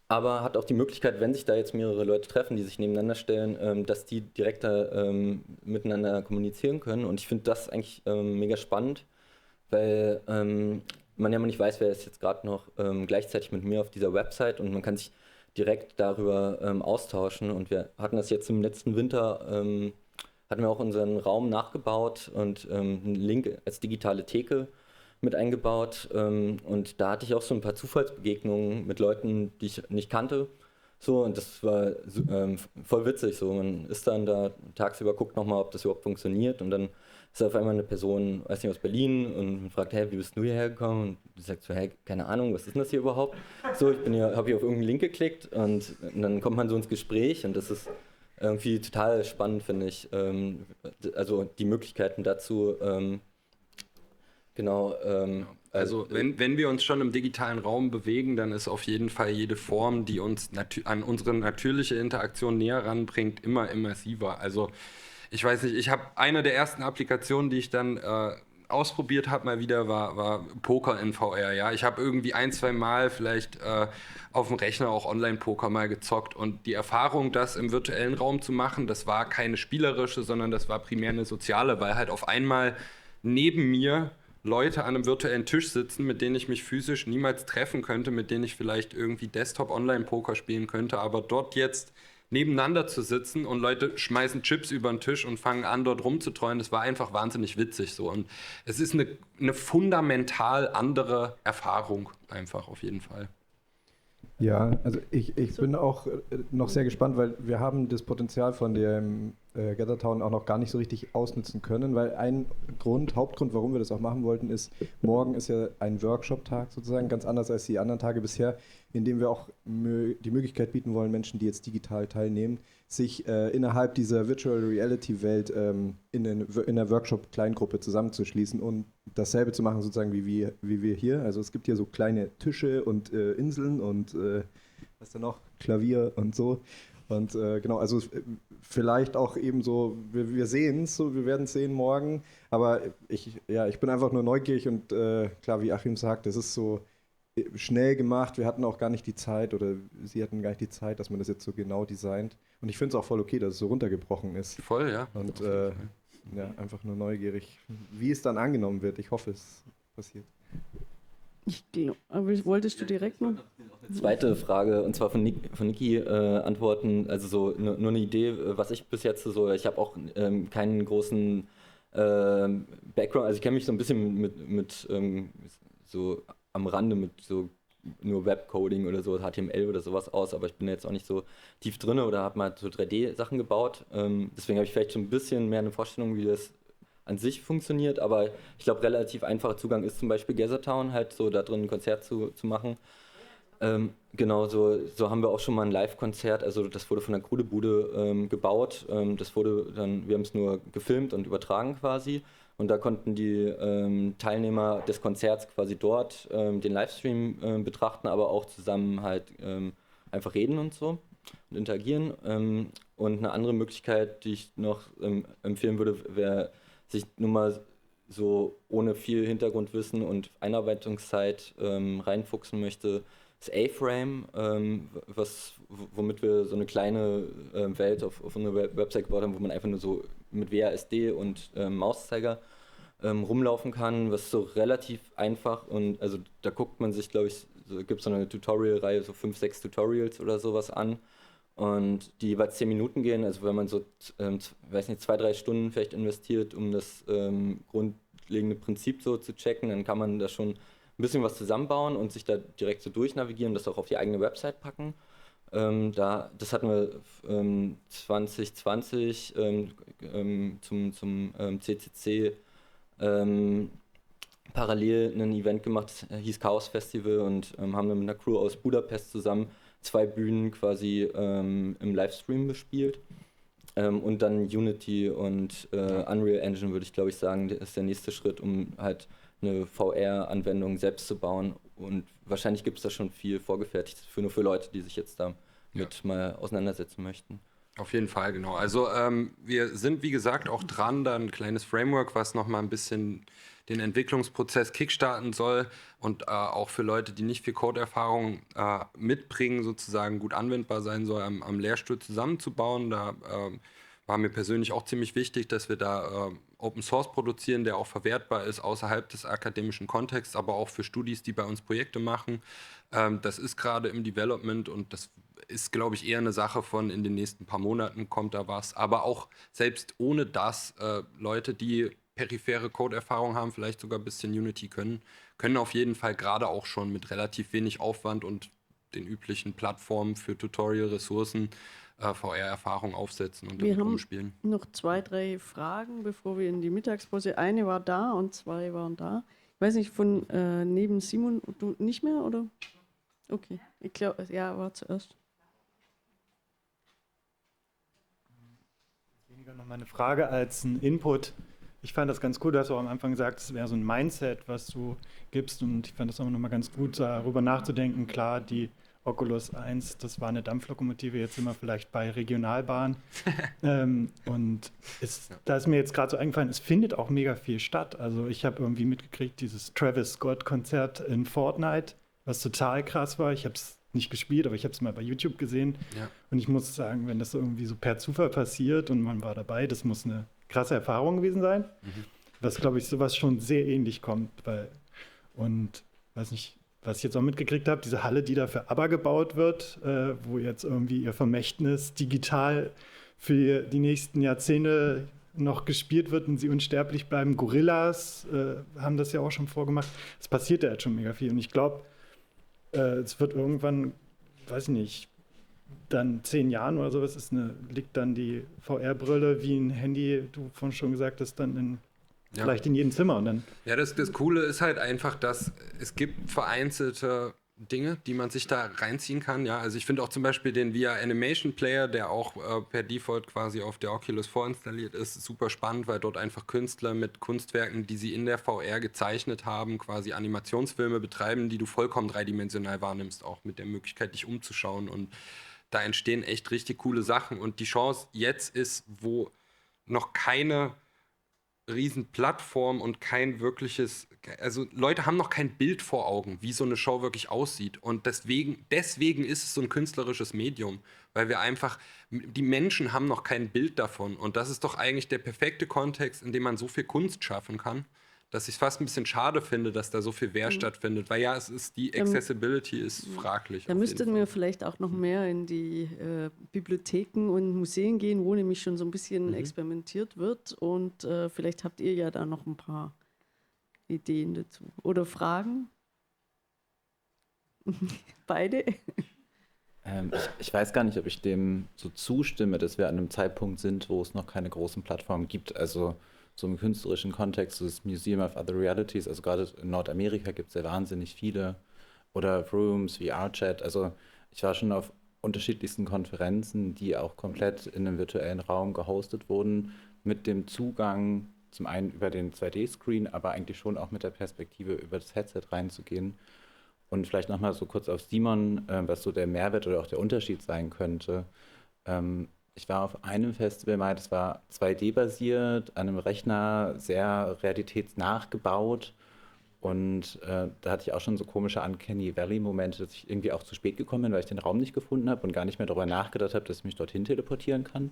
aber hat auch die Möglichkeit, wenn sich da jetzt mehrere Leute treffen, die sich nebeneinander stellen, dass die direkter miteinander kommunizieren können. Und ich finde das eigentlich mega spannend, weil man ja mal nicht weiß, wer ist jetzt gerade noch gleichzeitig mit mir auf dieser Website, und man kann sich direkt darüber austauschen. Und wir hatten das jetzt im letzten Winter, hatten wir auch unseren Raum nachgebaut und einen Link als digitale Theke mit eingebaut, und da hatte ich auch so ein paar Zufallsbegegnungen mit Leuten, die ich nicht kannte, und das war voll witzig, man ist dann da tagsüber, guckt nochmal, ob das überhaupt funktioniert, und dann ist auf einmal eine Person, weiß nicht, aus Berlin, und fragt, hey, wie bist du hierher gekommen? Und du sagst so, hey, keine Ahnung, was ist denn das hier überhaupt? Ich habe hier auf irgendeinen Link geklickt, und dann kommt man so ins Gespräch, und das ist irgendwie total spannend, finde ich, also die Möglichkeiten dazu. Genau. Also wenn wir uns schon im digitalen Raum bewegen, dann ist auf jeden fall jede Form, die uns an unsere natürliche Interaktion näher ranbringt, immer immersiver. Also ich weiß nicht, ich habe eine der ersten Applikationen, die ich dann ausprobiert habe mal wieder, war Poker in VR. Ja, ich habe irgendwie 1-2 Mal vielleicht auf dem Rechner auch Online-Poker mal gezockt und die Erfahrung, das im virtuellen Raum zu machen, das war keine spielerische, sondern das war primär eine soziale, weil halt auf einmal neben mir Leute an einem virtuellen Tisch sitzen, mit denen ich mich physisch niemals treffen könnte, mit denen ich vielleicht irgendwie Desktop-Online-Poker spielen könnte, aber dort jetzt nebeneinander zu sitzen und Leute schmeißen Chips über den Tisch und fangen an, dort rumzutreuen, das war einfach wahnsinnig witzig so. Und es ist eine fundamental andere Erfahrung einfach auf jeden Fall. Ja, also ich bin auch noch sehr gespannt, weil wir haben das Potenzial von dem Gathertown auch noch gar nicht so richtig ausnutzen können, weil ein Hauptgrund, warum wir das auch machen wollten, ist, morgen ist ja ein Workshop-Tag sozusagen, ganz anders als die anderen Tage bisher, in dem wir auch die Möglichkeit bieten wollen, Menschen, die jetzt digital teilnehmen, sich innerhalb dieser Virtual Reality-Welt in einer Workshop-Kleingruppe zusammenzuschließen und dasselbe zu machen sozusagen wie wir hier. Also es gibt hier so kleine Tische und Inseln und was da noch, Klavier und so. Und genau, also vielleicht auch eben so, wir sehen es, so, wir werden es sehen morgen, aber ich bin einfach nur neugierig und klar, wie Achim sagt, das ist so schnell gemacht, wir hatten auch gar nicht die Zeit oder sie hatten gar nicht die Zeit, dass man das jetzt so genau designt. Und ich finde es auch voll okay, dass es so runtergebrochen ist. Voll, ja. Und einfach nur neugierig, wie es dann angenommen wird. Ich hoffe, es passiert. Aber wolltest du direkt noch? Zweite Frage, und zwar von Niki antworten, also so nur eine Idee, was ich bis jetzt so, ich habe auch keinen großen Background, also ich kenne mich so ein bisschen mit so am Rande mit so nur Webcoding oder so, HTML oder sowas aus, aber ich bin jetzt auch nicht so tief drin oder habe mal so 3D-Sachen gebaut, deswegen habe ich vielleicht schon ein bisschen mehr eine Vorstellung, wie das an sich funktioniert, aber ich glaube, relativ einfacher Zugang ist zum Beispiel Gathertown, halt so da drin ein Konzert zu machen. Genau, so haben wir auch schon mal ein Live-Konzert, also das wurde von der Krudebude gebaut, das wurde dann, wir haben es nur gefilmt und übertragen quasi und da konnten die Teilnehmer des Konzerts quasi dort den Livestream betrachten, aber auch zusammen halt einfach reden und so und interagieren. Und eine andere Möglichkeit, die ich noch empfehlen würde, wäre, sich nur mal so ohne viel Hintergrundwissen und Einarbeitungszeit reinfuchsen möchte, das A-Frame, womit wir so eine kleine Welt auf unserer Website gebaut haben, wo man einfach nur so mit WASD und Mauszeiger rumlaufen kann, was so relativ einfach und also da guckt man sich, glaube ich, gibt es so eine Tutorial-Reihe, so 5-6 Tutorials oder sowas an und die jeweils 10 Minuten gehen, also wenn man so, weiß nicht, 2-3 Stunden vielleicht investiert, um das grundlegende Prinzip so zu checken, dann kann man da schon ein bisschen was zusammenbauen und sich da direkt so durchnavigieren, das auch auf die eigene Website packen. Das hatten wir 2020 zum CCC parallel ein Event gemacht, das hieß Chaos Festival und haben dann mit einer Crew aus Budapest zusammen 2 Bühnen quasi im Livestream bespielt. Und dann Unity und Unreal Engine, würde ich glaube ich sagen, ist der nächste Schritt, um halt eine VR-Anwendung selbst zu bauen und wahrscheinlich gibt es da schon viel vorgefertigt nur für Leute, die sich jetzt damit mal auseinandersetzen möchten. Auf jeden Fall, genau. Also wir sind, wie gesagt, auch dran, da ein kleines Framework, was nochmal ein bisschen den Entwicklungsprozess kickstarten soll und auch für Leute, die nicht viel Codeerfahrung mitbringen, sozusagen gut anwendbar sein soll, am Lehrstuhl zusammenzubauen. Da war mir persönlich auch ziemlich wichtig, dass wir da Open Source produzieren, der auch verwertbar ist außerhalb des akademischen Kontexts, aber auch für Studis, die bei uns Projekte machen. Das ist gerade im Development und das ist, glaube ich, eher eine Sache von in den nächsten paar Monaten kommt da was. Aber auch selbst ohne das, Leute, die periphere Code-Erfahrung haben, vielleicht sogar ein bisschen Unity können auf jeden Fall gerade auch schon mit relativ wenig Aufwand und den üblichen Plattformen für Tutorial-Ressourcen VR-Erfahrung aufsetzen und damit rumspielen. Wir haben noch 2, 3 Fragen, bevor wir in die Mittagspause. Eine war da und 2 waren da. Ich weiß nicht, von neben Simon, du nicht mehr, oder? Okay, ich glaube, ja, war zuerst. Weniger noch mal eine Frage als ein Input. Ich fand das ganz cool, du hast auch am Anfang gesagt, es wäre so ein Mindset, was du gibst und ich fand das auch nochmal ganz gut, darüber nachzudenken. Klar, die Oculus 1, das war eine Dampflokomotive, jetzt sind wir vielleicht bei Regionalbahn. Und da ist mir jetzt gerade so eingefallen, es findet auch mega viel statt. Also ich habe irgendwie mitgekriegt, dieses Travis Scott-Konzert in Fortnite, was total krass war. Ich habe es nicht gespielt, aber ich habe es mal bei YouTube gesehen. Ja. Und ich muss sagen, wenn das irgendwie so per Zufall passiert und man war dabei, das muss eine krasse Erfahrung gewesen sein. Was, glaube ich, sowas schon sehr ähnlich kommt. Und weiß nicht, was ich jetzt auch mitgekriegt habe, diese Halle, die da für ABBA gebaut wird, wo jetzt irgendwie ihr Vermächtnis digital für die nächsten Jahrzehnte noch gespielt wird und sie unsterblich bleiben. Gorillas haben das ja auch schon vorgemacht. Es passiert ja jetzt schon mega viel. Und ich glaube, es wird irgendwann, weiß ich nicht, dann 10 Jahren oder sowas liegt dann die VR-Brille wie ein Handy, du vorhin schon gesagt hast, dann vielleicht in jedem Zimmer. Und dann das Coole ist halt einfach, dass es gibt vereinzelte Dinge, die man sich da reinziehen kann. Ja, also ich finde auch zum Beispiel den VR Animation Player, der auch per Default quasi auf der Oculus vorinstalliert ist, super spannend, weil dort einfach Künstler mit Kunstwerken, die sie in der VR gezeichnet haben, quasi Animationsfilme betreiben, die du vollkommen dreidimensional wahrnimmst, auch mit der Möglichkeit, dich umzuschauen. Und da entstehen echt richtig coole Sachen. Und die Chance jetzt ist, wo noch keine Riesenplattform und kein wirkliches, also Leute haben noch kein Bild vor Augen, wie so eine Show wirklich aussieht. Und deswegen ist es so ein künstlerisches Medium, weil wir einfach, die Menschen haben noch kein Bild davon. Und das ist doch eigentlich der perfekte Kontext, in dem man so viel Kunst schaffen kann, dass ich es fast ein bisschen schade finde, dass da so viel Wehr stattfindet. Weil ja, die Accessibility ist fraglich. Da müssten wir vielleicht auch noch mehr in die Bibliotheken und Museen gehen, wo nämlich schon so ein bisschen experimentiert wird. Und vielleicht habt ihr ja da noch ein paar Ideen dazu. Oder Fragen? Beide? Ich weiß gar nicht, ob ich dem so zustimme, dass wir an einem Zeitpunkt sind, wo es noch keine großen Plattformen gibt. Also so im künstlerischen Kontext, das Museum of Other Realities, also gerade in Nordamerika gibt es ja wahnsinnig viele. Oder Rooms, VR-Chat. Also ich war schon auf unterschiedlichsten Konferenzen, die auch komplett in einem virtuellen Raum gehostet wurden, mit dem Zugang zum einen über den 2D-Screen, aber eigentlich schon auch mit der Perspektive über das Headset reinzugehen. Und vielleicht nochmal so kurz auf Simon, was so der Mehrwert oder auch der Unterschied sein könnte. Ich war auf einem Festival mal, das war 2D-basiert, an einem Rechner, sehr realitätsnah gebaut. Und da hatte ich auch schon so komische Uncanny Valley-Momente, dass ich irgendwie auch zu spät gekommen bin, weil ich den Raum nicht gefunden habe und gar nicht mehr darüber nachgedacht habe, dass ich mich dorthin teleportieren kann.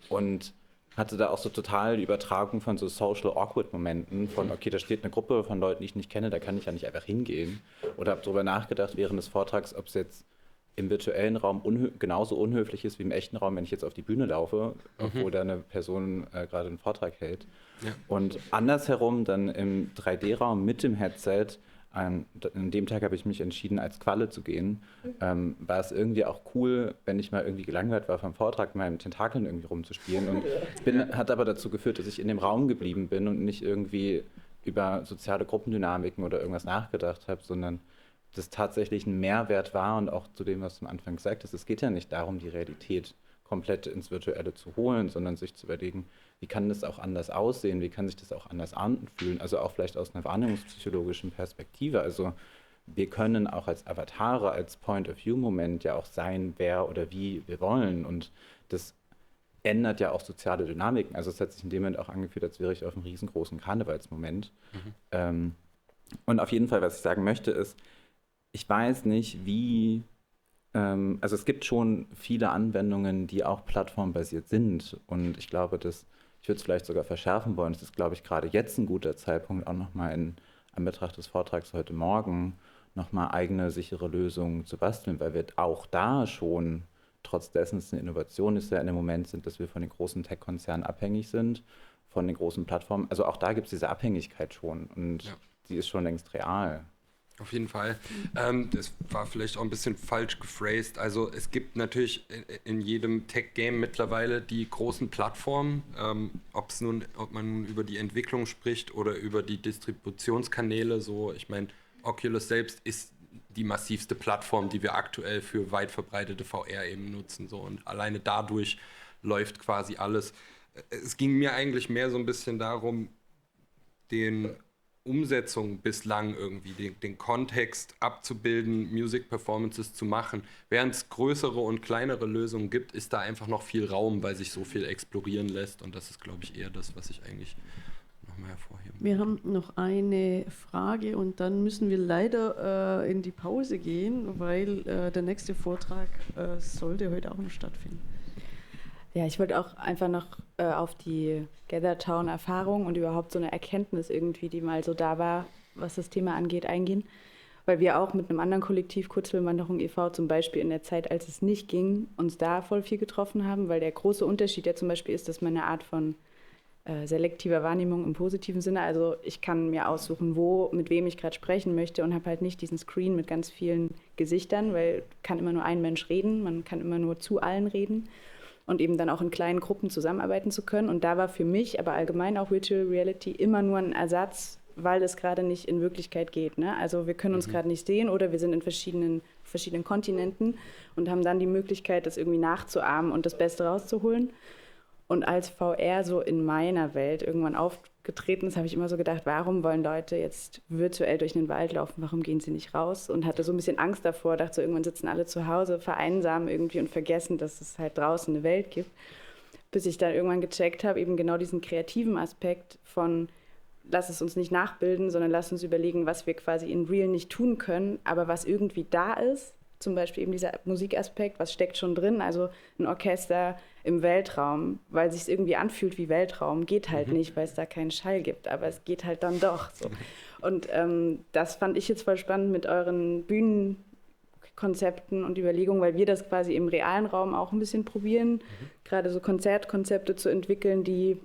Und hatte da auch so total die Übertragung von so Social Awkward-Momenten, von okay, da steht eine Gruppe von Leuten, die ich nicht kenne, da kann ich ja nicht einfach hingehen. Oder habe darüber nachgedacht während des Vortrags, ob es jetzt im virtuellen Raum genauso unhöflich ist wie im echten Raum, wenn ich jetzt auf die Bühne laufe, obwohl da eine Person gerade einen Vortrag hält. Ja. Und andersherum dann im 3D-Raum mit dem Headset, an dem Tag habe ich mich entschieden, als Qualle zu gehen, war es irgendwie auch cool, wenn ich mal irgendwie gelangweilt war vom Vortrag, mit meinen Tentakeln irgendwie rumzuspielen. Und hat aber dazu geführt, dass ich in dem Raum geblieben bin und nicht irgendwie über soziale Gruppendynamiken oder irgendwas nachgedacht habe, sondern das tatsächlich ein Mehrwert war und auch zu dem, was du am Anfang gesagt hast, es geht ja nicht darum, die Realität komplett ins Virtuelle zu holen, sondern sich zu überlegen, wie kann das auch anders aussehen, wie kann sich das auch anders anfühlen, also auch vielleicht aus einer wahrnehmungspsychologischen Perspektive. Also wir können auch als Avatare, als Point-of-View-Moment ja auch sein, wer oder wie wir wollen und das ändert ja auch soziale Dynamiken. Also es hat sich in dem Moment auch angefühlt, als wäre ich auf einem riesengroßen Karnevalsmoment. Und auf jeden Fall, was ich sagen möchte, ist, ich weiß nicht, wie, also es gibt schon viele Anwendungen, die auch plattformbasiert sind und ich glaube, ich würde es vielleicht sogar verschärfen wollen. Es ist, glaube ich, gerade jetzt ein guter Zeitpunkt, auch nochmal in Anbetracht des Vortrags heute Morgen, nochmal eigene, sichere Lösungen zu basteln, weil wir auch da schon, trotz dessen es eine Innovation ist, ja in dem Moment sind, dass wir von den großen Tech-Konzernen abhängig sind, von den großen Plattformen. Also auch da gibt es diese Abhängigkeit schon und die ist schon längst real. Auf jeden Fall. Das war vielleicht auch ein bisschen falsch gephrased. Also es gibt natürlich in jedem Tech-Game mittlerweile die großen Plattformen, ob man nun über die Entwicklung spricht oder über die Distributionskanäle. So, ich meine, Oculus selbst ist die massivste Plattform, die wir aktuell für weit verbreitete VR eben nutzen. So, und alleine dadurch läuft quasi alles. Es ging mir eigentlich mehr so ein bisschen darum, den Umsetzung bislang irgendwie, den Kontext abzubilden, Music Performances zu machen. Während es größere und kleinere Lösungen gibt, ist da einfach noch viel Raum, weil sich so viel explorieren lässt. Und das ist, glaube ich, eher das, was ich eigentlich nochmal hervorheben will. Wir haben noch eine Frage und dann müssen wir leider in die Pause gehen, weil der nächste Vortrag sollte heute auch noch stattfinden. Ja, ich wollte auch einfach noch auf die Gathertown-Erfahrung und überhaupt so eine Erkenntnis irgendwie, die mal so da war, was das Thema angeht, eingehen. Weil wir auch mit einem anderen Kollektiv, Kurzfilmwanderung e.V., zum Beispiel in der Zeit, als es nicht ging, uns da voll viel getroffen haben, weil der große Unterschied ja zum Beispiel ist, dass man eine Art von selektiver Wahrnehmung im positiven Sinne, also ich kann mir aussuchen, mit wem ich gerade sprechen möchte und habe halt nicht diesen Screen mit ganz vielen Gesichtern, weil kann immer nur ein Mensch reden, man kann immer nur zu allen reden. Und eben dann auch in kleinen Gruppen zusammenarbeiten zu können. Und da war für mich, aber allgemein auch Virtual Reality immer nur ein Ersatz, weil es gerade nicht in Wirklichkeit geht. Ne? Also wir können uns gerade nicht sehen oder wir sind in verschiedenen Kontinenten und haben dann die Möglichkeit, das irgendwie nachzuahmen und das Beste rauszuholen. Und als VR so in meiner Welt irgendwann aufgetreten ist, habe ich immer so gedacht, warum wollen Leute jetzt virtuell durch den Wald laufen, warum gehen sie nicht raus? Und hatte so ein bisschen Angst davor, dachte so, irgendwann sitzen alle zu Hause, vereinsamen irgendwie und vergessen, dass es halt draußen eine Welt gibt. Bis ich dann irgendwann gecheckt habe, eben genau diesen kreativen Aspekt von, lass es uns nicht nachbilden, sondern lass uns überlegen, was wir quasi in Real nicht tun können, aber was irgendwie da ist. Zum Beispiel eben dieser Musikaspekt, was steckt schon drin, also ein Orchester im Weltraum, weil es sich irgendwie anfühlt wie Weltraum, geht halt nicht, weil es da keinen Schall gibt, aber es geht halt dann doch. So. Und das fand ich jetzt voll spannend mit euren Bühnenkonzepten und Überlegungen, weil wir das quasi im realen Raum auch ein bisschen probieren, gerade so Konzertkonzepte zu entwickeln, die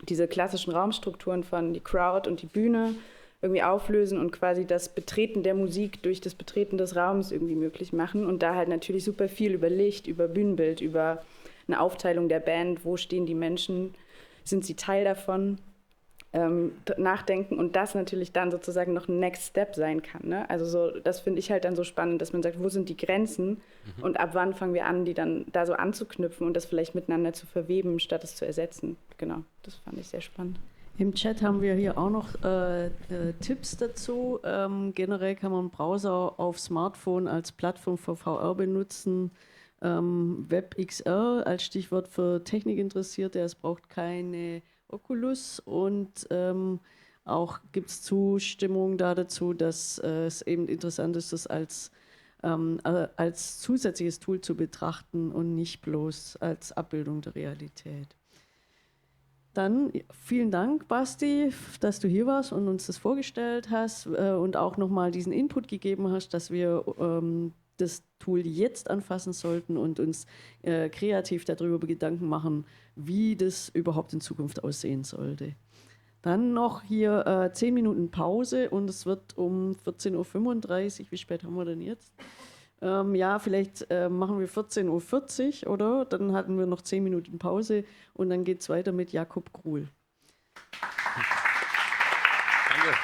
diese klassischen Raumstrukturen von die Crowd und die Bühne irgendwie auflösen und quasi das Betreten der Musik durch das Betreten des Raums irgendwie möglich machen und da halt natürlich super viel über Licht, über Bühnenbild, über eine Aufteilung der Band, wo stehen die Menschen, sind sie Teil davon, nachdenken und das natürlich dann sozusagen noch ein Next Step sein kann. Ne? Also so, das finde ich halt dann so spannend, dass man sagt, wo sind die Grenzen und ab wann fangen wir an, die dann da so anzuknüpfen und das vielleicht miteinander zu verweben, statt es zu ersetzen. Genau, das fand ich sehr spannend. Im Chat haben wir hier auch noch Tipps dazu. Generell kann man Browser auf Smartphone als Plattform für VR benutzen. WebXR als Stichwort für Technikinteressierte. Es braucht keine Oculus und auch gibt es Zustimmung dazu, dass es eben interessant ist, das als zusätzliches Tool zu betrachten und nicht bloß als Abbildung der Realität. Dann vielen Dank, Basti, dass du hier warst und uns das vorgestellt hast und auch nochmal diesen Input gegeben hast, dass wir das Tool jetzt anfassen sollten und uns kreativ darüber Gedanken machen, wie das überhaupt in Zukunft aussehen sollte. Dann noch hier 10 Minuten Pause und es wird um 14.35 Uhr, wie spät haben wir denn jetzt? Ja, vielleicht machen wir 14.40 Uhr, oder? Dann hatten wir noch 10 Minuten Pause und dann geht es weiter mit Jakob Gruhl. Danke.